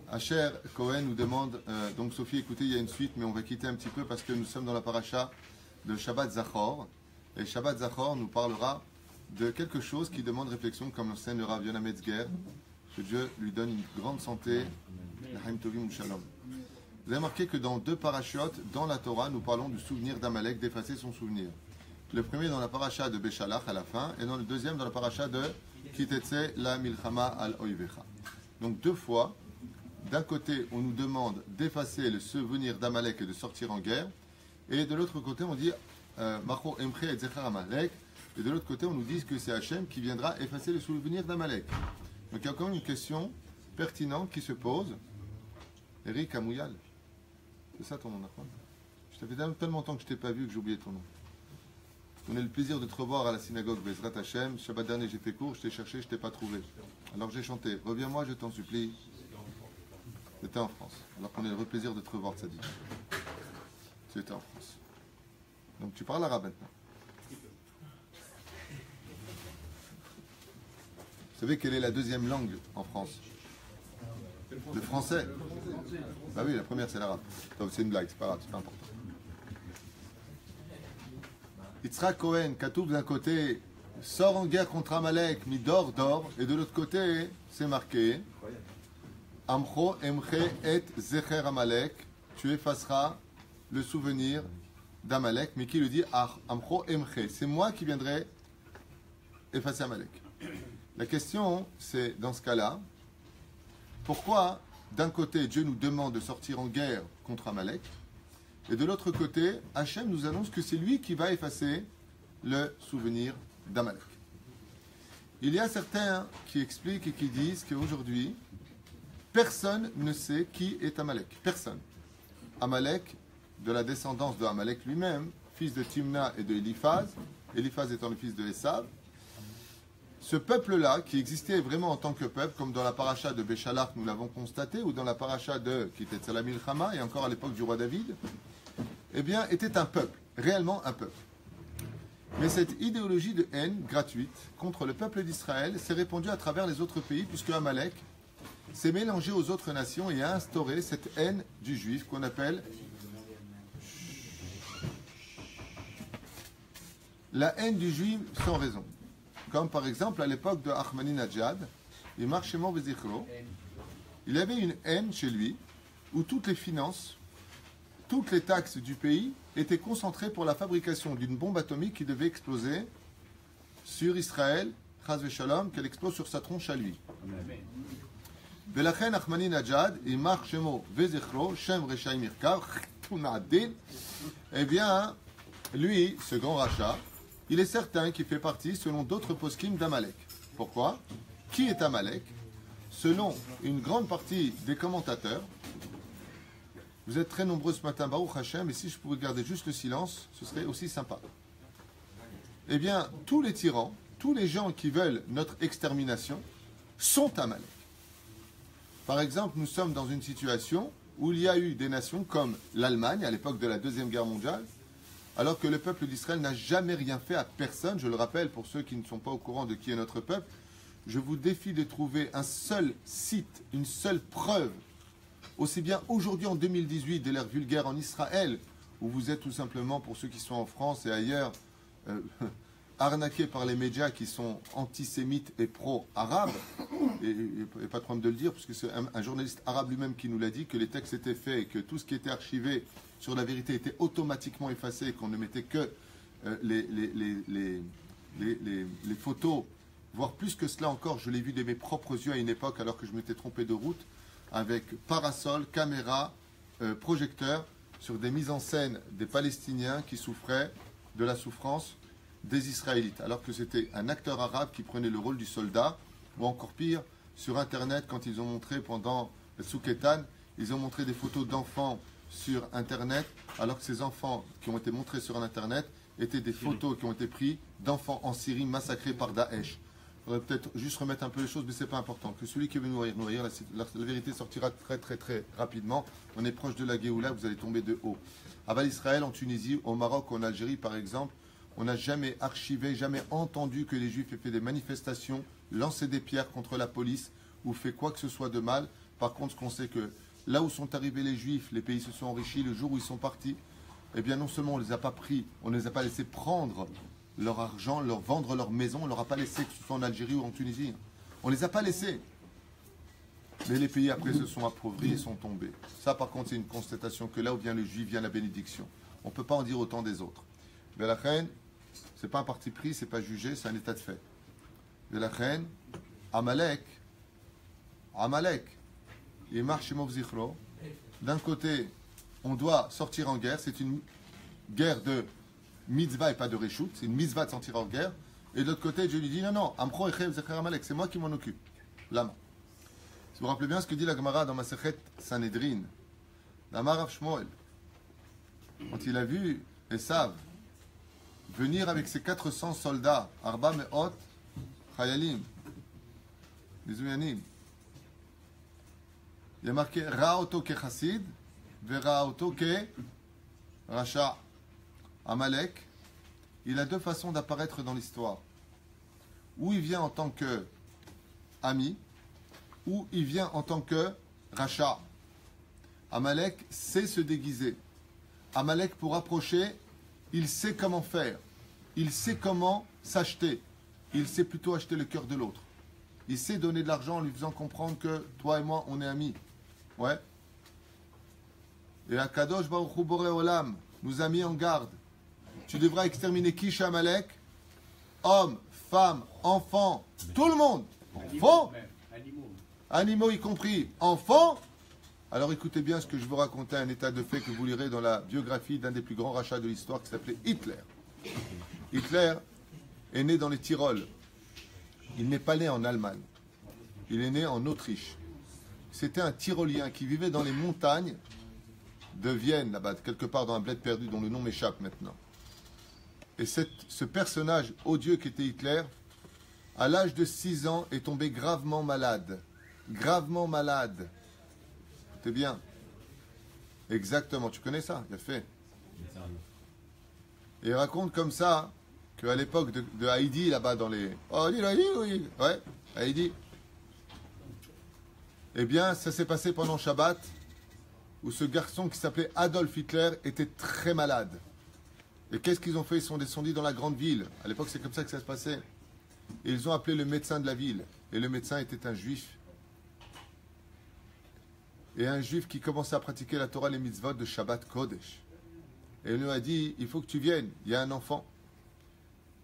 Asher Cohen nous demande, donc Sophie, écoutez, il y a une suite, mais on va quitter un petit peu parce que nous sommes dans la paracha de Shabbat Zachor. Et Shabbat Zachor nous parlera de quelque chose qui demande réflexion, comme l'enseigne le Rav Yonah Metzger, que Dieu lui donne une grande santé, L'Haim Tovim Shalom. Vous avez remarqué que dans 2 parachiotes, dans la Torah, nous parlons du souvenir d'Amalek, d'effacer son souvenir. Le premier dans la paracha de Béchalach à la fin, et dans le deuxième dans la paracha de Kitetse la Milchama al Oivecha. Donc 2 fois, d'un côté, on nous demande d'effacer le souvenir d'Amalek et de sortir en guerre, et de l'autre côté, on dit Macho Emche et Zecher Amalek, et de l'autre côté, on nous dit que c'est Hachem qui viendra effacer le souvenir d'Amalek. Donc il y a encore une question pertinente qui se pose. Eric Amouyal, c'est ça ton nom, d'accord? Je t'avais tellement longtemps que je t'ai pas vu que j'ai oublié ton nom. On a le plaisir de te revoir à la synagogue Bezrat Hachem. Shabbat dernier, j'ai fait cours, je t'ai cherché, je t'ai pas trouvé. Alors j'ai chanté, reviens-moi, je t'en supplie. C'était en France. Alors qu'on a le plaisir de te revoir, Tzadik. Tu étais en France. Donc tu parles arabe maintenant. Vous savez quelle est la deuxième langue en France? Le français. Bah oui, la première c'est l'arabe. Donc c'est une blague, c'est pas grave, c'est pas important. Yitzhak Cohen, Katoub d'un côté, sort en guerre contre Amalek, Midor, dort, et de l'autre côté, c'est marqué Amcho Emche et Zecher Amalek, tu effaceras le souvenir d'Amalek, mais qui le dit Amcho Emche, c'est moi qui viendrai effacer Amalek. La question, c'est dans ce cas-là, pourquoi d'un côté Dieu nous demande de sortir en guerre contre Amalek, et de l'autre côté, Hachem nous annonce que c'est lui qui va effacer le souvenir d'Amalek. Il y a certains qui expliquent et qui disent qu'aujourd'hui, personne ne sait qui est Amalek. Personne. Amalek, de la descendance de Amalek lui-même, fils de Timna et de Eliphaz, Eliphaz étant le fils de Esav, ce peuple-là, qui existait vraiment en tant que peuple, comme dans la paracha de Béchalach, nous l'avons constaté, ou dans la paracha de qui était Tzalam Milchama, et encore à l'époque du roi David, eh bien, était un peuple, réellement un peuple. Mais cette idéologie de haine gratuite contre le peuple d'Israël s'est répandue à travers les autres pays, puisque Amalek s'est mélangé aux autres nations et a instauré cette haine du juif qu'on appelle la haine du juif sans raison. Comme par exemple à l'époque de Ahmadinejad, il y avait une haine chez lui où toutes les finances, toutes les taxes du pays étaient concentrées pour la fabrication d'une bombe atomique qui devait exploser sur Israël, Chaz v'Shalom, qu'elle explose sur sa tronche à lui. Velachen Ahmadinejad, Imar Shemo Vezichro, Shem Reshaim Irkav, eh bien, lui, ce grand rachat, il est certain qu'il fait partie, selon d'autres poskim, d'Amalek. Pourquoi? Qui est Amalek? Selon une grande partie des commentateurs, vous êtes très nombreux ce matin, Baruch Hashem, et si je pouvais garder juste le silence, ce serait aussi sympa. Eh bien, tous les tyrans, tous les gens qui veulent notre extermination, sont Amalek. Par exemple, nous sommes dans une situation où il y a eu des nations comme l'Allemagne, à l'époque de la Deuxième Guerre mondiale, alors que le peuple d'Israël n'a jamais rien fait à personne. Je le rappelle, pour ceux qui ne sont pas au courant de qui est notre peuple, je vous défie de trouver un seul site, une seule preuve, aussi bien aujourd'hui en 2018 de l'ère vulgaire en Israël, où vous êtes tout simplement, pour ceux qui sont en France et ailleurs, arnaqués par les médias qui sont antisémites et pro-arabes, et pas de problème de le dire, puisque c'est un journaliste arabe lui-même qui nous l'a dit, que les textes étaient faits et que tout ce qui était archivé sur la vérité était automatiquement effacé et qu'on ne mettait que les photos, voire plus que cela encore, je l'ai vu de mes propres yeux à une époque alors que je m'étais trompé de route, avec parasol, caméra, projecteur, sur des mises en scène des Palestiniens qui souffraient de la souffrance des Israélites, alors que c'était un acteur arabe qui prenait le rôle du soldat, ou encore pire, sur Internet, quand ils ont montré pendant le Souketan, ils ont montré des photos d'enfants sur Internet, alors que ces enfants qui ont été montrés sur Internet étaient des photos qui ont été prises d'enfants en Syrie massacrés par Daesh. Il faudrait peut-être juste remettre un peu les choses, mais ce n'est pas important. Que celui qui veut nous nourrir, la vérité sortira très très très rapidement. On est proche de la Géoula, vous allez tomber de haut. À Val Israël, en Tunisie, au Maroc, en Algérie par exemple, on n'a jamais archivé, jamais entendu que les Juifs aient fait des manifestations, lancé des pierres contre la police ou fait quoi que ce soit de mal. Par contre, ce qu'on sait que là où sont arrivés les Juifs, les pays se sont enrichis. Le jour où ils sont partis, eh bien non seulement on ne les a pas pris, on ne les a pas laissés prendre leur argent, leur vendre leur maison, on ne leur a pas laissé, que ce soit en Algérie ou en Tunisie. On ne les a pas laissés. Mais les pays après se sont appauvris et sont tombés. Ça par contre c'est une constatation que là où vient le Juif, vient la bénédiction. On ne peut pas en dire autant des autres. Mais la reine, ce n'est pas un parti pris, ce n'est pas jugé, c'est un état de fait. Mais la reine, Amalek, et marche Shemov Zichro. D'un côté, on doit sortir en guerre. C'est une guerre de mitzvah et pas de reshoot. C'est une mitzvah de sortir en guerre. Et de l'autre côté, Dieu lui dit, non, Amcho Echev Zecher Amalek, c'est moi qui m'en occupe. Lama. Si vous vous rappelez bien ce que dit la Gemara dans Masechet Sanhedrin, la Marav Shmuel, quand il a vu Esav venir avec ses 400 soldats, Arba Me'ot, Chayalim, Mizouyanim, il y a marqué Ra'oto ke Chassid, Vera'oto ke Racha. Amalek, il a deux façons d'apparaître dans l'histoire. Ou il vient en tant que ami, ou il vient en tant que Racha. Amalek sait se déguiser. Amalek, pour approcher, il sait comment faire. Il sait comment s'acheter. Il sait plutôt acheter le cœur de l'autre. Il sait donner de l'argent en lui faisant comprendre que toi et moi, on est amis. Ouais. Et Akadosh Baruch Hu Boré Olam nous a mis en garde. Tu devras exterminer qui chez Amalek? Hommes, femmes, enfants, tout le monde. Enfants, animaux y compris. Enfants. Alors écoutez bien ce que je vous racontais, un état de fait que vous lirez dans la biographie d'un des plus grands rachats de l'histoire qui s'appelait Hitler. Hitler est né dans les Tyrol. Il n'est pas né en Allemagne. Il est né en Autriche. C'était un Tyrolien qui vivait dans les montagnes de Vienne, là-bas, quelque part dans un bled perdu dont le nom m'échappe maintenant. Et ce personnage odieux qui était Hitler, à l'âge de 6 ans, est tombé gravement malade. Gravement malade. C'est bien. Exactement. Tu connais ça? Il a fait. Et il raconte comme ça qu'à l'époque de Heidi, là-bas dans les... Oh, oui. Ouais, Heidi. Eh bien, ça s'est passé pendant Shabbat, où ce garçon qui s'appelait Adolf Hitler était très malade. Et qu'est-ce qu'ils ont fait? Ils sont descendus dans la grande ville. À l'époque, c'est comme ça que ça se passait. Et ils ont appelé le médecin de la ville. Et le médecin était un juif. Et un juif qui commençait à pratiquer la Torah, les mitzvot de Shabbat Kodesh. Et il lui a dit, il faut que tu viennes, il y a un enfant.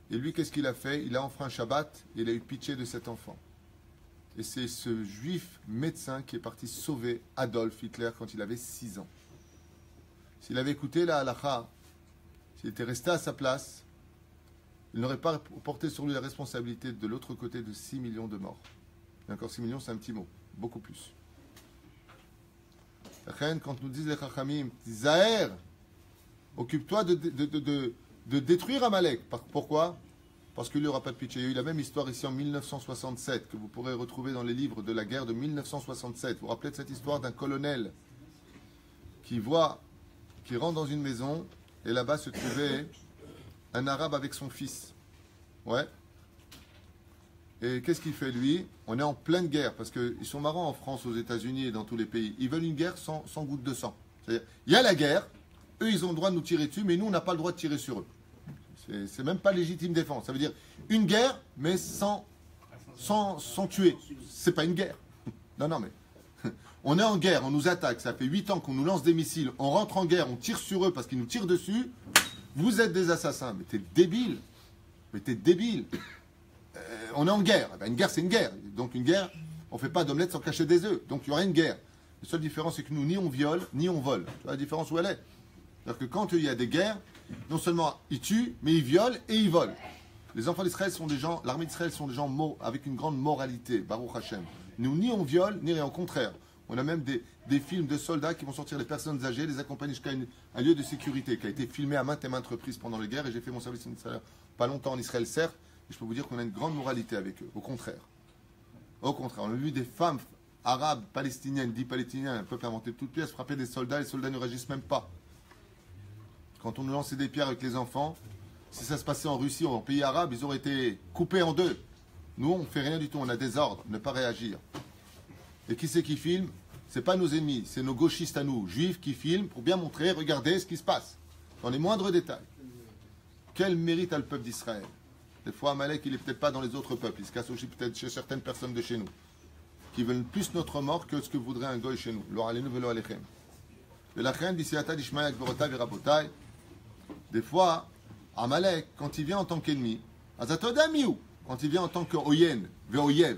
Et lui, qu'est-ce qu'il a fait? Il a enfreint Shabbat, et il a eu pitié de cet enfant. Et c'est ce juif médecin qui est parti sauver Adolf Hitler quand il avait 6 ans. S'il avait écouté la halakha, s'il était resté à sa place, il n'aurait pas porté sur lui la responsabilité de l'autre côté de 6 millions de morts. Et encore 6 millions, c'est un petit mot, beaucoup plus. Quand nous disent les Chachamim, Zahir, occupe-toi de détruire Amalek. Pourquoi? Parce qu'il n'y aura pas de pitié. Il y a eu la même histoire ici en 1967, que vous pourrez retrouver dans les livres de la guerre de 1967. Vous vous rappelez de cette histoire d'un colonel qui rentre dans une maison, et là-bas se trouvait un arabe avec son fils. Ouais. Et qu'est-ce qu'il fait lui? On est en pleine guerre, parce qu'ils sont marrants en France, aux États-Unis et dans tous les pays. Ils veulent une guerre sans goutte de sang. C'est-à-dire, il y a la guerre, eux ils ont le droit de nous tirer dessus, mais nous on n'a pas le droit de tirer sur eux. C'est même pas légitime défense. Ça veut dire une guerre, mais sans tuer. C'est pas une guerre. Non, mais on est en guerre, on nous attaque, ça fait 8 ans qu'on nous lance des missiles, on rentre en guerre, on tire sur eux parce qu'ils nous tirent dessus. Vous êtes des assassins. Mais t'es débile. On est en guerre. Une guerre, c'est une guerre. Donc une guerre, on ne fait pas d'omelette sans cacher des œufs. Donc il y aura une guerre. La seule différence, c'est que nous, ni on viole, ni on vole. Tu vois la différence où elle est? C'est-à-dire que quand il y a des guerres, non seulement ils tuent, mais ils violent et ils volent. Les enfants d'Israël sont des gens, l'armée d'Israël sont des gens avec une grande moralité, Baruch Hashem. Nous, ni on viole, ni rien. Au contraire, on a même des films de soldats qui vont sortir les personnes âgées, les accompagner jusqu'à un lieu de sécurité qui a été filmé à maintes et maintes reprises pendant les guerres. Et j'ai fait mon service pas longtemps en Israël, certes, et je peux vous dire qu'on a une grande moralité avec eux. Au contraire, on a vu des femmes arabes, palestiniennes, dits palestiniens, un peuple inventé de toutes pièces, frapper des soldats, les soldats ne réagissent même pas. Quand on nous lançait des pierres avec les enfants, si ça se passait en Russie ou en pays arabe, ils auraient été coupés en deux. Nous, on ne fait rien du tout, on a des ordres, ne pas réagir. Et qui c'est qui filme? C'est pas nos ennemis, c'est nos gauchistes à nous, juifs qui filment pour bien montrer, regardez ce qui se passe, dans les moindres détails. Quel mérite a le peuple d'Israël? Des fois, Amalek, il n'est peut-être pas dans les autres peuples, il se casse aussi peut-être chez certaines personnes de chez nous, qui veulent plus notre mort que ce que voudrait un goy chez nous. Des fois, Amalek, quand il vient en tant qu'ennemi, quand il vient en tant qu'oyen, veoyev,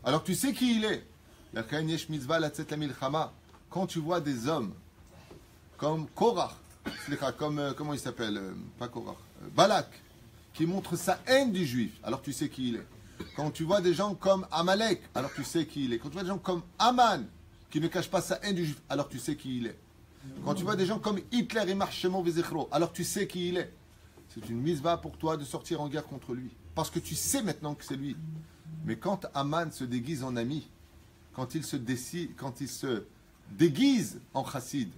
alors tu sais qui il est. Quand tu vois des hommes comme Korach, comme, comment il s'appelle, pas Korach, Balak, qui montre sa haine du juif, alors tu sais qui il est. Quand tu vois des gens comme Amalek, alors tu sais qui il est. Quand tu vois des gens comme Aman, qui ne cache pas sa haine du juif, alors tu sais qui il est. Quand tu vois des gens comme Hitler et Marshemon Vezechro, alors tu sais qui il est. C'est une misva pour toi de sortir en guerre contre lui. Parce que tu sais maintenant que c'est lui. Mais quand Aman se déguise en ami, quand il se déguise en chassid,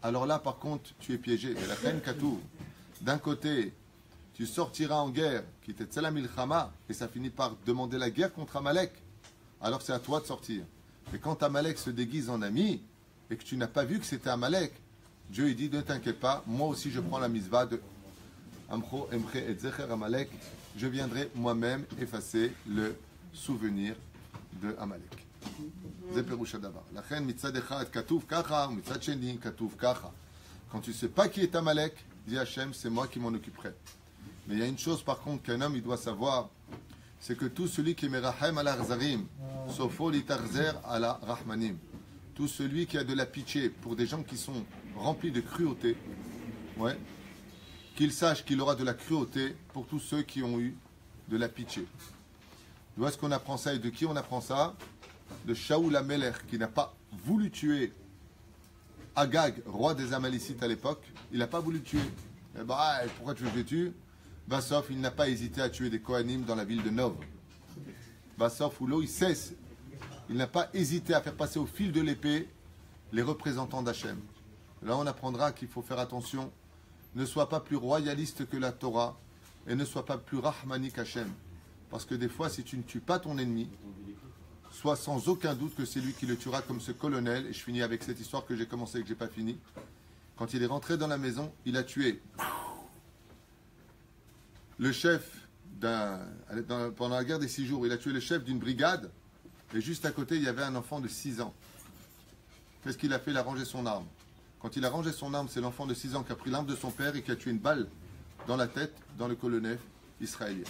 alors là par contre tu es piégé. Et la reine Katou, d'un côté, tu sortiras en guerre, qui était Tzelah Milchama, et ça finit par demander la guerre contre Amalek. Alors c'est à toi de sortir. Et quand Amalek se déguise en ami, et que tu n'as pas vu que c'était Amalek, Dieu il dit ne t'inquiète pas, moi aussi je prends la misva de Amcho Emche et Zecher Amalek, je viendrai moi-même effacer le souvenir de Amalek. C'est Peroucha Davar. La reine mitzad echad katuv kacha, mitzad sheni katuv kacha. Quand tu ne sais pas qui est Amalek, dit Hachem, c'est moi qui m'en occuperai. Mais il y a une chose par contre qu'un homme il doit savoir, c'est que tout celui qui est merahem ala arzarim, sofo litarzer ala rahmanim, tout celui qui a de la pitié pour des gens qui sont remplis de cruauté, ouais, qu'il sache qu'il aura de la cruauté pour tous ceux qui ont eu de la pitié. D'où est-ce qu'on apprend ça et de qui on apprend ça? De Shaoul Ameler, qui n'a pas voulu tuer Agag, roi des Amalécites à l'époque. Il n'a pas voulu tuer. Eh ben, pourquoi tu veux que je le tue? Bassof, il n'a pas hésité à tuer des Kohanim dans la ville de Nov. Bassof, ou il cesse. Il n'a pas hésité à faire passer au fil de l'épée les représentants d'Hachem. Là, on apprendra qu'il faut faire attention. Ne sois pas plus royaliste que la Torah et ne sois pas plus rahmani qu'Hachem. Parce que des fois, si tu ne tues pas ton ennemi, sois sans aucun doute que c'est lui qui le tuera comme ce colonel. Et je finis avec cette histoire que j'ai commencé et que je n'ai pas fini. Quand il est rentré dans la maison, il a tué le chef pendant la guerre des 6 jours, il a tué le chef d'une brigade. Et juste à côté, il y avait un enfant de 6 ans. Qu'est-ce qu'il a fait? Il a rangé son arme. Quand il a rangé son arme, c'est l'enfant de 6 ans qui a pris l'arme de son père et qui a tué une balle dans la tête, dans le colonel israélien.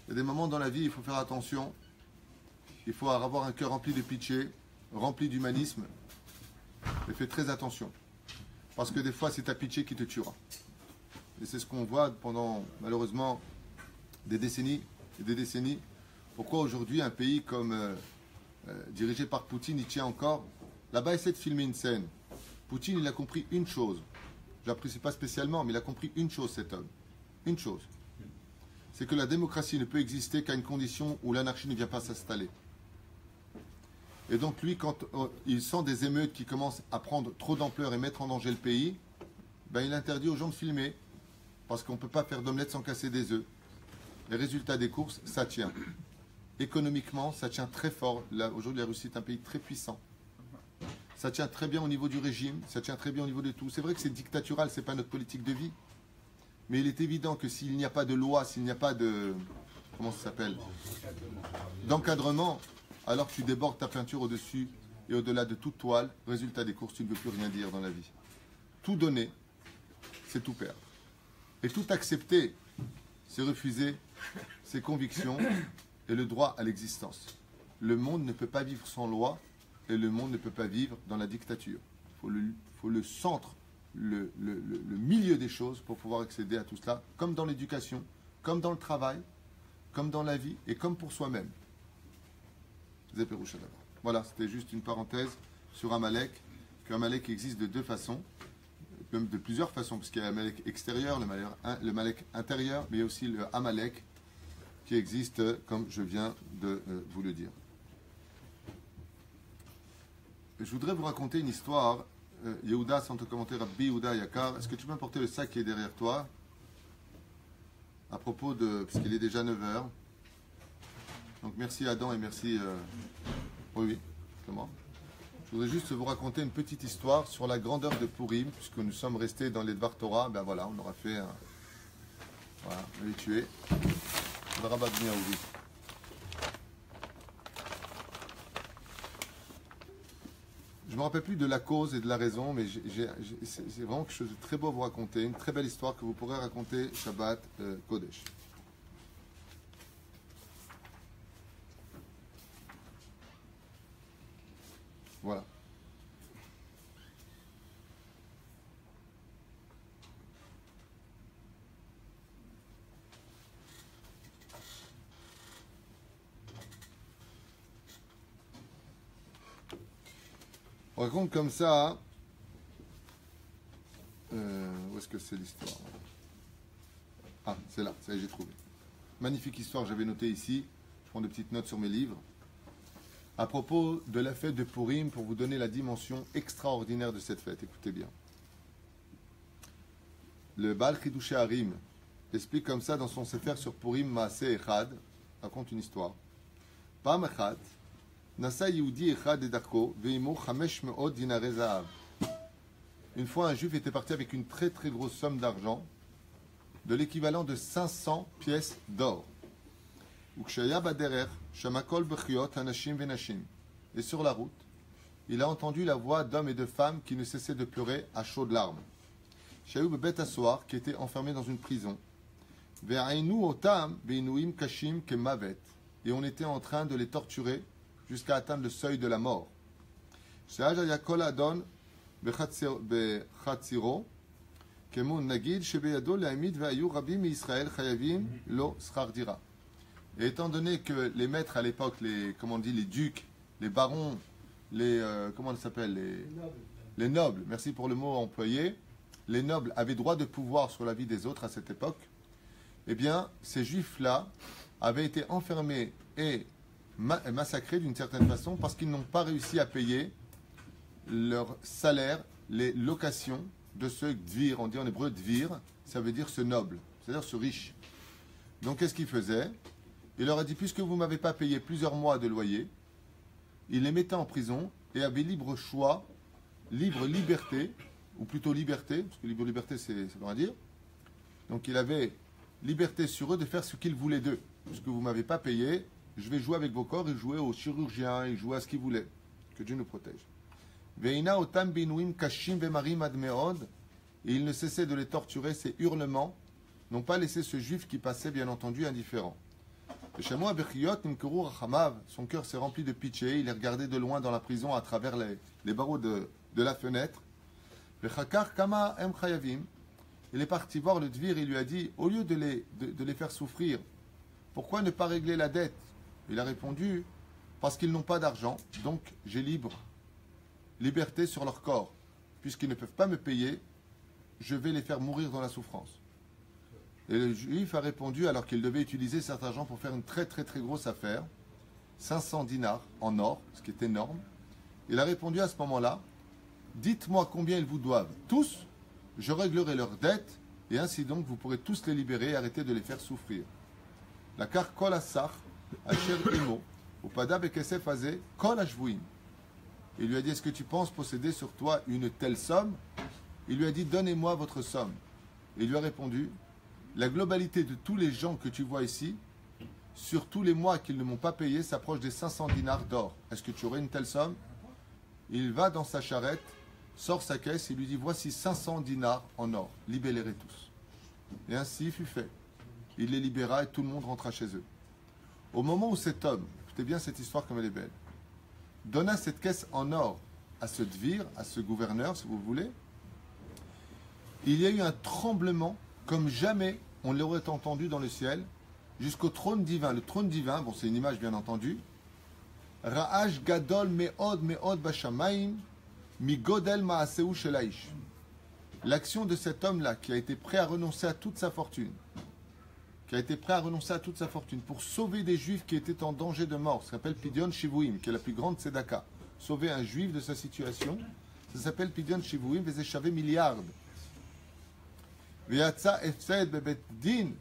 Il y a des moments dans la vie, il faut faire attention. Il faut avoir un cœur rempli de pitié, rempli d'humanisme. Mais fais très attention. Parce que des fois, c'est ta pitié qui te tuera. Et c'est ce qu'on voit pendant, malheureusement, des décennies et des décennies. Pourquoi aujourd'hui, un pays comme dirigé par Poutine, il tient encore? Là-bas, essaie de filmer une scène. Poutine, il a compris une chose. Je l'apprécie pas spécialement, mais il a compris une chose, cet homme. Une chose. C'est que la démocratie ne peut exister qu'à une condition où l'anarchie ne vient pas s'installer. Et donc lui, quand il sent des émeutes qui commencent à prendre trop d'ampleur et mettre en danger le pays, ben, il interdit aux gens de filmer. Parce qu'on ne peut pas faire d'omelette sans casser des œufs. Les résultats des courses, ça tient. Économiquement, ça tient très fort. Aujourd'hui, la Russie est un pays très puissant. Ça tient très bien au niveau du régime, ça tient très bien au niveau de tout. C'est vrai que c'est dictatural, ce n'est pas notre politique de vie. Mais il est évident que s'il n'y a pas de loi, s'il n'y a pas de... Comment ça s'appelle? D'encadrement, alors tu débordes ta peinture au-dessus et au-delà de toute toile. Résultat des courses, tu ne veux plus rien dire dans la vie. Tout donner, c'est tout perdre. Et tout accepter, c'est refuser ses convictions et le droit à l'existence. Le monde ne peut pas vivre sans loi et le monde ne peut pas vivre dans la dictature. Il faut le centre, le milieu des choses pour pouvoir accéder à tout cela, comme dans l'éducation, comme dans le travail, comme dans la vie et comme pour soi-même. Voilà, c'était juste une parenthèse sur Amalek, qu'Amalek existe de 2 façons. Même de plusieurs façons, parce qu'il y a le Amalek extérieur, le Amalek intérieur, mais il y a aussi le Amalek qui existe, comme je viens de vous le dire. Je voudrais vous raconter une histoire. Yehuda, sans te commenter, Rabbi Yehuda Yakar, est-ce que tu peux m'apporter le sac qui est derrière toi? À propos de... parce qu'il est déjà 9h. Donc merci Adam et merci... oui, comment? Je voudrais juste vous raconter une petite histoire sur la grandeur de Purim, puisque nous sommes restés dans les Dvar Torah. Ben voilà, on aura fait un... Voilà, on l'a tué. Le rabat de Miaoui. Je ne me rappelle plus de la cause et de la raison, mais c'est vraiment quelque chose de très beau à vous raconter. Une très belle histoire que vous pourrez raconter Shabbat Kodesh. Voilà. On raconte comme ça. Où est-ce que c'est l'histoire? Ah, c'est là, ça y est, j'ai trouvé. Magnifique histoire, j'avais noté ici. Je prends des petites notes sur mes livres. À propos de la fête de Purim, pour vous donner la dimension extraordinaire de cette fête. Écoutez bien. Le Baal Chidushei Harim explique comme ça dans son Sefer sur Purim Maaseh Echad, raconte une histoire. Pam Echad, Nasa Yehudi Echad Edarko, Veimo Chamesh Me'od Dinarei Zahav. Une fois, un juif était parti avec une très très grosse somme d'argent, de l'équivalent de 500 pièces d'or. Et sur la route, il a entendu la voix d'hommes et de femmes qui ne cessaient de pleurer à chaudes larmes. Shayoub Bet Assoar, qui était enfermé dans une prison. Et on était en train de les torturer jusqu'à atteindre le seuil de la mort. Et étant donné que les maîtres à l'époque, comment on dit, les ducs, les barons, comment on s'appelle, les nobles, merci pour le mot employé, les nobles avaient droit de pouvoir sur la vie des autres à cette époque, eh bien, ces juifs-là avaient été enfermés et massacrés d'une certaine façon parce qu'ils n'ont pas réussi à payer leur salaire, les locations de ce dvir. On dit en hébreu dvir, ça veut dire ce noble, c'est-à-dire ce riche. Donc, qu'est-ce qu'ils faisaient? Il leur a dit, puisque vous ne m'avez pas payé plusieurs mois de loyer, il les mettait en prison et avait libre choix, libre liberté, ou plutôt liberté, parce que libre liberté, ça veut dire. Donc il avait liberté sur eux de faire ce qu'ils voulaient d'eux. Puisque vous ne m'avez pas payé, je vais jouer avec vos corps, et jouer aux chirurgiens, et jouer à ce qu'ils voulaient. Que Dieu nous protège. Veina otam binuim kashim vemarim ad meod, et il ne cessait de les torturer, ces hurlements n'ont pas laissé ce juif qui passait, bien entendu, indifférent. Son cœur s'est rempli de pitié, il les regardait de loin dans la prison à travers les barreaux de la fenêtre. Il est parti voir le dvir, il lui a dit, au lieu de les faire souffrir, pourquoi ne pas régler la dette? Il a répondu, parce qu'ils n'ont pas d'argent, donc j'ai liberté sur leur corps. Puisqu'ils ne peuvent pas me payer, je vais les faire mourir dans la souffrance. Et le juif a répondu, alors qu'il devait utiliser cet argent pour faire une très très très grosse affaire, 500 dinars en or, ce qui est énorme. Il a répondu à ce moment-là, dites-moi combien ils vous doivent. Tous, je réglerai leurs dettes, et ainsi donc vous pourrez tous les libérer et arrêter de les faire souffrir. La car kol asach, asher imo, upada bekesef azeh, kol ashvuim. Il lui a dit, est-ce que tu penses posséder sur toi une telle somme? Il lui a dit, donnez-moi votre somme. Il lui a répondu, la globalité de tous les gens que tu vois ici, sur tous les mois qu'ils ne m'ont pas payé, s'approche des 500 dinars d'or. Est-ce que tu aurais une telle somme? Il va dans sa charrette, sort sa caisse et lui dit, voici 500 dinars en or, libérez-les tous. Et ainsi fut fait. Il les libéra et tout le monde rentra chez eux. Au moment où cet homme, écoutez bien cette histoire comme elle est belle, donna cette caisse en or à ce dvir, à ce gouverneur, si vous voulez, il y a eu un tremblement comme jamais on l'aurait entendu dans le ciel, jusqu'au trône divin. Le trône divin, bon c'est une image bien entendu, Ra'ash gadol me'od bashamayim mi godel ma'aseu shelaish. L'action de cet homme-là qui a été prêt à renoncer à toute sa fortune, pour sauver des juifs qui étaient en danger de mort, ça s'appelle Pidyon Shivuim, qui est la plus grande tzedaka. Sauver un juif de sa situation, ça s'appelle Pidyon Shivuim, vezeshavé milliard. ויצא הפסק בבית דין,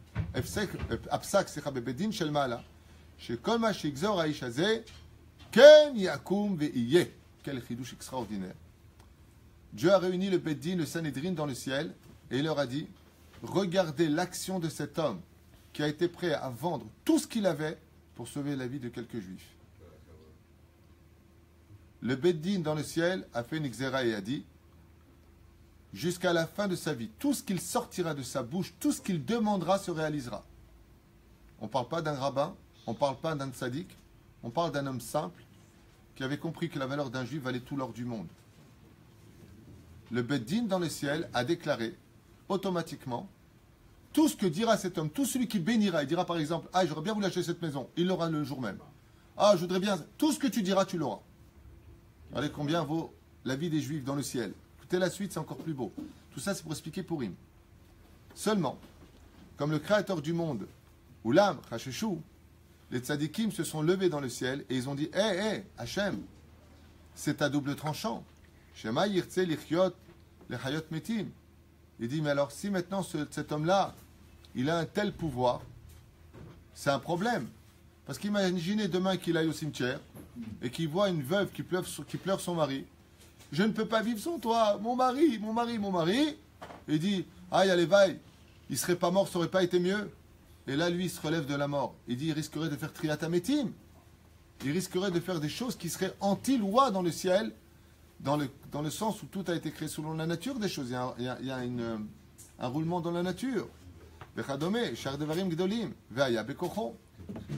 הפסק בבית דין של מעלה, שכל מה שיגזור האיש הזה, כן יקום ויהיה. Quel חידוש extraordinaire. Dieu a réuni le Beit Din, le Sanhedrin dans le ciel, et il leur a dit, regardez l'action de cet homme qui a été prêt à vendre tout ce qu'il avait pour sauver la vie de quelques juifs. Le Beit Din dans le ciel a fait une xéra et a dit, jusqu'à la fin de sa vie, tout ce qu'il sortira de sa bouche, tout ce qu'il demandera se réalisera. On ne parle pas d'un rabbin, on ne parle pas d'un tzaddik, on parle d'un homme simple qui avait compris que la valeur d'un juif valait tout l'or du monde. Le Beddin dans le ciel a déclaré automatiquement tout ce que dira cet homme, tout celui qui bénira, il dira par exemple, ah j'aurais bien voulu acheter cette maison, il l'aura le jour même. Ah je voudrais bien, tout ce que tu diras, tu l'auras. Regardez combien vaut la vie des juifs dans le ciel. Écoutez la suite, c'est encore plus beau. Tout ça c'est pour expliquer Purim. Seulement, comme le créateur du monde, Oulam, Chacheshou, les tzadikim se sont levés dans le ciel et ils ont dit, hé, Hachem, c'est à double tranchant. Shema yirtze lichiot lechayot metim. Il dit, mais alors si maintenant cet homme-là, il a un tel pouvoir, c'est un problème. Parce qu'imaginez demain qu'il aille au cimetière et qu'il voit une veuve qui pleure son mari. Je ne peux pas vivre sans toi, mon mari. Il dit, aïe, allez, vaille, il ne serait pas mort, ça n'aurait pas été mieux. Et là, lui, il se relève de la mort. Il dit, il risquerait de faire triatamétim. Il risquerait de faire des choses qui seraient anti-loi dans le ciel, dans le sens où tout a été créé selon la nature des choses. Il y a un roulement dans la nature.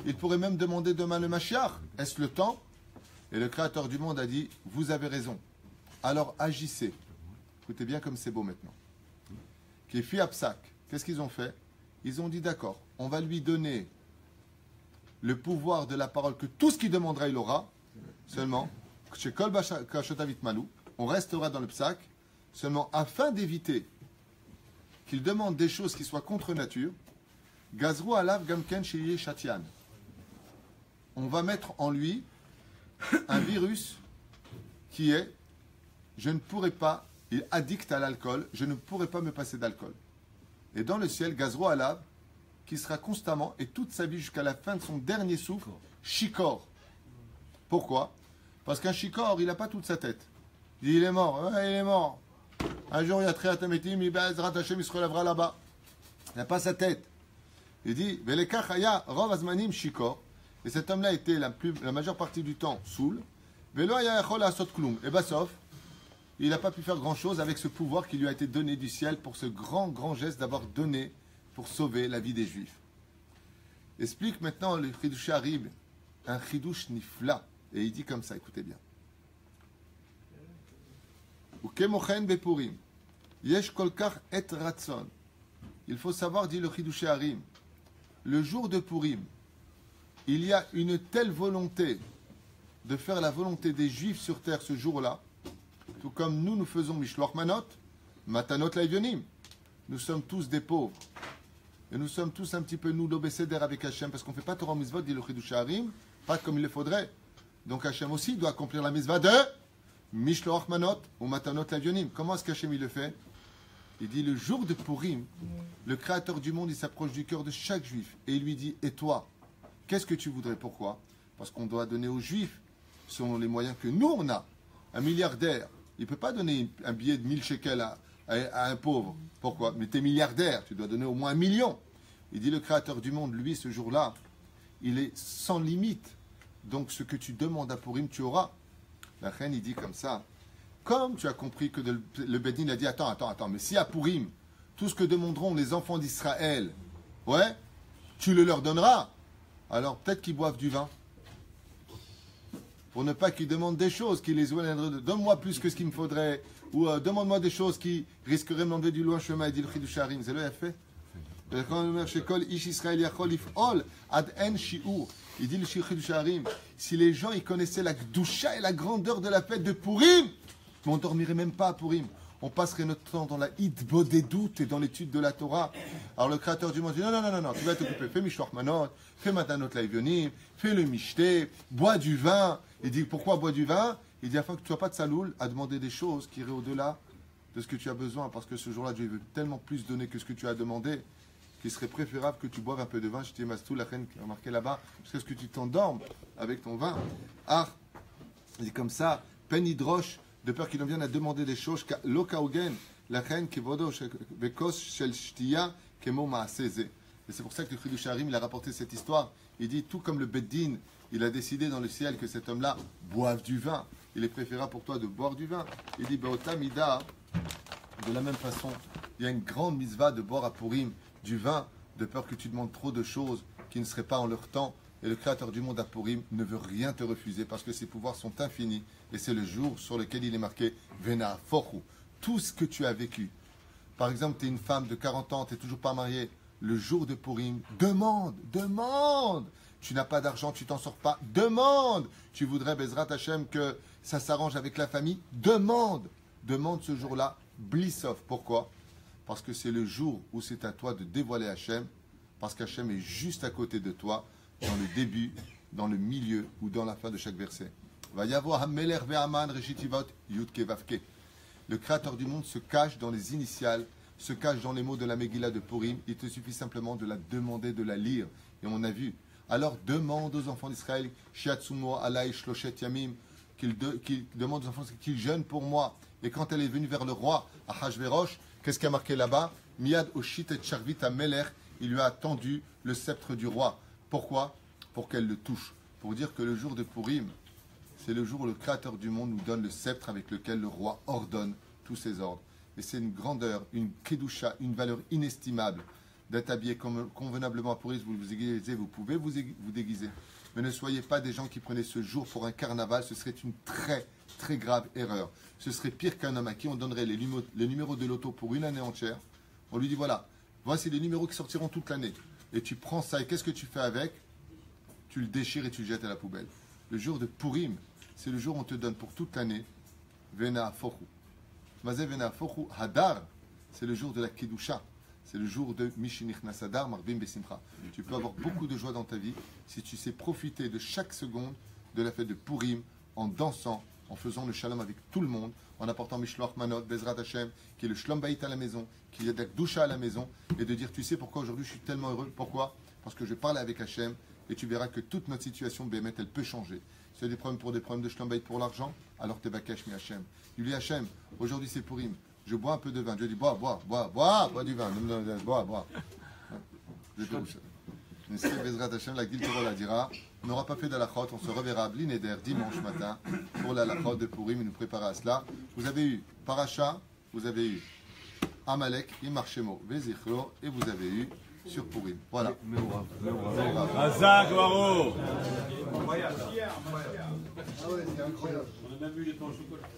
Il pourrait même demander demain le Mashiach. Est-ce le temps? Et le Créateur du monde a dit, vous avez raison. Alors agissez. Écoutez bien comme c'est beau maintenant. Kéfi Apsak, qu'est-ce qu'ils ont fait? Ils ont dit d'accord, on va lui donner le pouvoir de la parole, que tout ce qu'il demandera, il aura. Seulement, chez Kol Kashotavit Malou, on restera dans le psak, seulement afin d'éviter qu'il demande des choses qui soient contre nature. Gazrou alav gamken sheye shatian. On va mettre en lui un virus qui est, je ne pourrai pas, il est addict à l'alcool, je ne pourrai pas me passer d'alcool. Et dans le ciel, Gazro Alav, qui sera constamment, et toute sa vie jusqu'à la fin de son dernier souffle, shikor. Pourquoi? Parce qu'un shikor, il n'a pas toute sa tête. Il dit, il est mort, il est mort. Un jour, il y a Triatametim, il se relèvera là-bas. Il n'a pas sa tête. Il dit, Velekach haya rov azmanim shikor. Et cet homme-là était la majeure partie du temps saoul. Velo haya yachol asot klum. Et sauf, il n'a pas pu faire grand-chose avec ce pouvoir qui lui a été donné du ciel pour ce grand geste d'avoir donné pour sauver la vie des Juifs. Explique maintenant le Chidush Harib, un Chidush nifla. Et il dit comme ça, écoutez bien. Ukemochen bepurim, yesh kolkach et ratson. Il faut savoir, dit le Chidush Harib, le jour de Purim, il y a une telle volonté de faire la volonté des Juifs sur terre ce jour-là, tout comme nous faisons Mishloach Manot, Matanot Laivyonim. Nous sommes tous des pauvres. Et nous sommes tous un petit peu, nous, l'obécédère avec Hachem, parce qu'on ne fait pas Torah Mitzvot, dit le Chidush Harim, pas comme il le faudrait. Donc Hachem aussi doit accomplir la Mitzvah de Mishloach Manot ou Matanot Laivyonim. Comment est-ce qu'Hachem il le fait? Il dit, le jour de Purim, le Créateur du monde, il s'approche du cœur de chaque Juif. Et il lui dit, et toi, qu'est-ce que tu voudrais? Pourquoi? Parce qu'on doit donner aux Juifs, selon les moyens que nous, on a. Un milliardaire, il ne peut pas donner un billet de 1000 shekels à un pauvre. Pourquoi? Mais tu es milliardaire, tu dois donner au moins 1 million. Il dit le Créateur du monde, lui, ce jour-là, il est sans limite. Donc ce que tu demandes à Purim, tu auras. La reine, il dit comme ça. Comme tu as compris que le Bédine a dit, attends, mais si à Purim, tout ce que demanderont les enfants d'Israël, ouais, tu le leur donneras, alors peut-être qu'ils boivent du vin. Pour ne pas qu'ils demandent des choses qui les éloigneraient. Donne-moi plus que ce qu'il me faudrait. Ou demande-moi des choses qui risqueraient de m'enlever du loin chemin. Il dit le Chidush Harim. C'est le fait. Il dit le Chidush Harim. Si les gens ils connaissaient la Gdusha et la grandeur de la fête de Purim, on ne dormirait même pas à Purim. On passerait notre temps dans la hitbodedut et dans l'étude de la Torah. Alors le Créateur du monde dit non, tu vas t'occuper. Fais Mishloach Manot, fais Matanot Laivyonim, fais le Mishté, bois du vin. Il dit pourquoi bois du vin? Il dit afin que tu ne sois pas de saloul à demander des choses qui iraient au-delà de ce que tu as besoin. Parce que ce jour-là, Dieu veut tellement plus donner que ce que tu as demandé qu'il serait préférable que tu boives un peu de vin. Je t'ai mastou, la reine qui a marqué là-bas, jusqu'à ce que tu t'endormes avec ton vin. Ah, il dit comme ça, peine hydroche, de peur qu'il en vienne à demander des choses. Lokaogen, la reine qui vodo vekos shel shtia kemo maaseze. Et c'est pour ça que le Chidush Harim, il a rapporté cette histoire. Il dit, tout comme le Beddin, il a décidé dans le ciel que cet homme-là boive du vin. Il est préférable pour toi de boire du vin. Il dit, Beotamida, de la même façon, il y a une grande mitzvah de boire à Purim du vin, de peur que tu demandes trop de choses qui ne seraient pas en leur temps Et le Créateur du monde à Purim ne veut rien te refuser parce que ses pouvoirs sont infinis. Et c'est le jour sur lequel il est marqué Vena Fochu. Tout ce que tu as vécu. Par exemple, tu es une femme de 40 ans, tu n'es toujours pas mariée. Le jour de Purim, demande. Tu n'as pas d'argent, tu t'en sors pas. Demande. Tu voudrais, Bezrat Hashem, que ça s'arrange avec la famille. Demande ce jour-là. Blissov. Pourquoi? Parce que c'est le jour où c'est à toi de dévoiler Hashem. Parce qu'Hachem est juste à côté de toi, dans le début, dans le milieu ou dans la fin de chaque verset. Le Créateur du monde se cache dans les initiales, se cache dans les mots de la Megillah de Purim. Il te suffit simplement de la demander, de la lire. Et on a vu. Alors demande aux enfants d'Israël, Shiatsumo alai shloshet yamim, qu'ils demandent aux enfants qu'ils jeûnent pour moi. Et quand elle est venue vers le roi, Ahashverosh, qu'est-ce qui a marqué là-bas? Miad oshit et charvit ameler, il lui a tendu le sceptre du roi. Pourquoi? Pour qu'elle le touche. Pour dire que le jour de Purim, c'est le jour où le Créateur du monde nous donne le sceptre avec lequel le roi ordonne tous ses ordres. Et c'est une grandeur, une kedusha, une valeur inestimable d'être habillé convenablement à Purim. Vous vous déguisez, vous pouvez vous déguiser. Mais ne soyez pas des gens qui prenaient ce jour pour un carnaval. Ce serait une très, très grave erreur. Ce serait pire qu'un homme à qui on donnerait les numéros de loto pour une année entière. On lui dit voilà, voici les numéros qui sortiront toute l'année. Et tu prends ça et qu'est-ce que tu fais avec? Tu le déchires et tu le jettes à la poubelle. Le jour de Purim, c'est le jour où on te donne pour toute l'année Vena Fochu. Mazé Vena Fochu Hadar, c'est le jour de la Kedusha. C'est le jour de Mishinich Nasadar, Marbim Besimcha. Tu peux avoir beaucoup de joie dans ta vie si tu sais profiter de chaque seconde de la fête de Purim en dansant, en faisant le shalom avec tout le monde, en apportant Mishloach Manot, Bezrat Hashem, qui est le Shlom Bayit à la maison, qui est la Kedusha à la maison, et de dire tu sais pourquoi aujourd'hui je suis tellement heureux? Pourquoi? Parce que je parle avec Hashem et tu verras que toute notre situation, Bémet, elle peut changer. Si tu as des problèmes pour des problèmes de Shlom Bayit pour l'argent, alors t'es Bakash mi Hashem. Tu dis Hashem, aujourd'hui c'est Purim. Je bois un peu de vin. Dieu dit, bois du vin. Bois. Je te rousse. Mais si Bezrat Hashem, la Gil Torah la dira, on n'aura pas fait d'alachot, on se reverra à Blineder dimanche matin pour l'alachot de Purim et nous préparer à cela. Vous avez eu Paracha, vous avez eu Amalek, Imarshemo, Vezichlo, et vous avez eu sur Purim. Voilà. Hazak Waro. Ah ouais, c'est incroyable. On a même eu les pains au chocolat.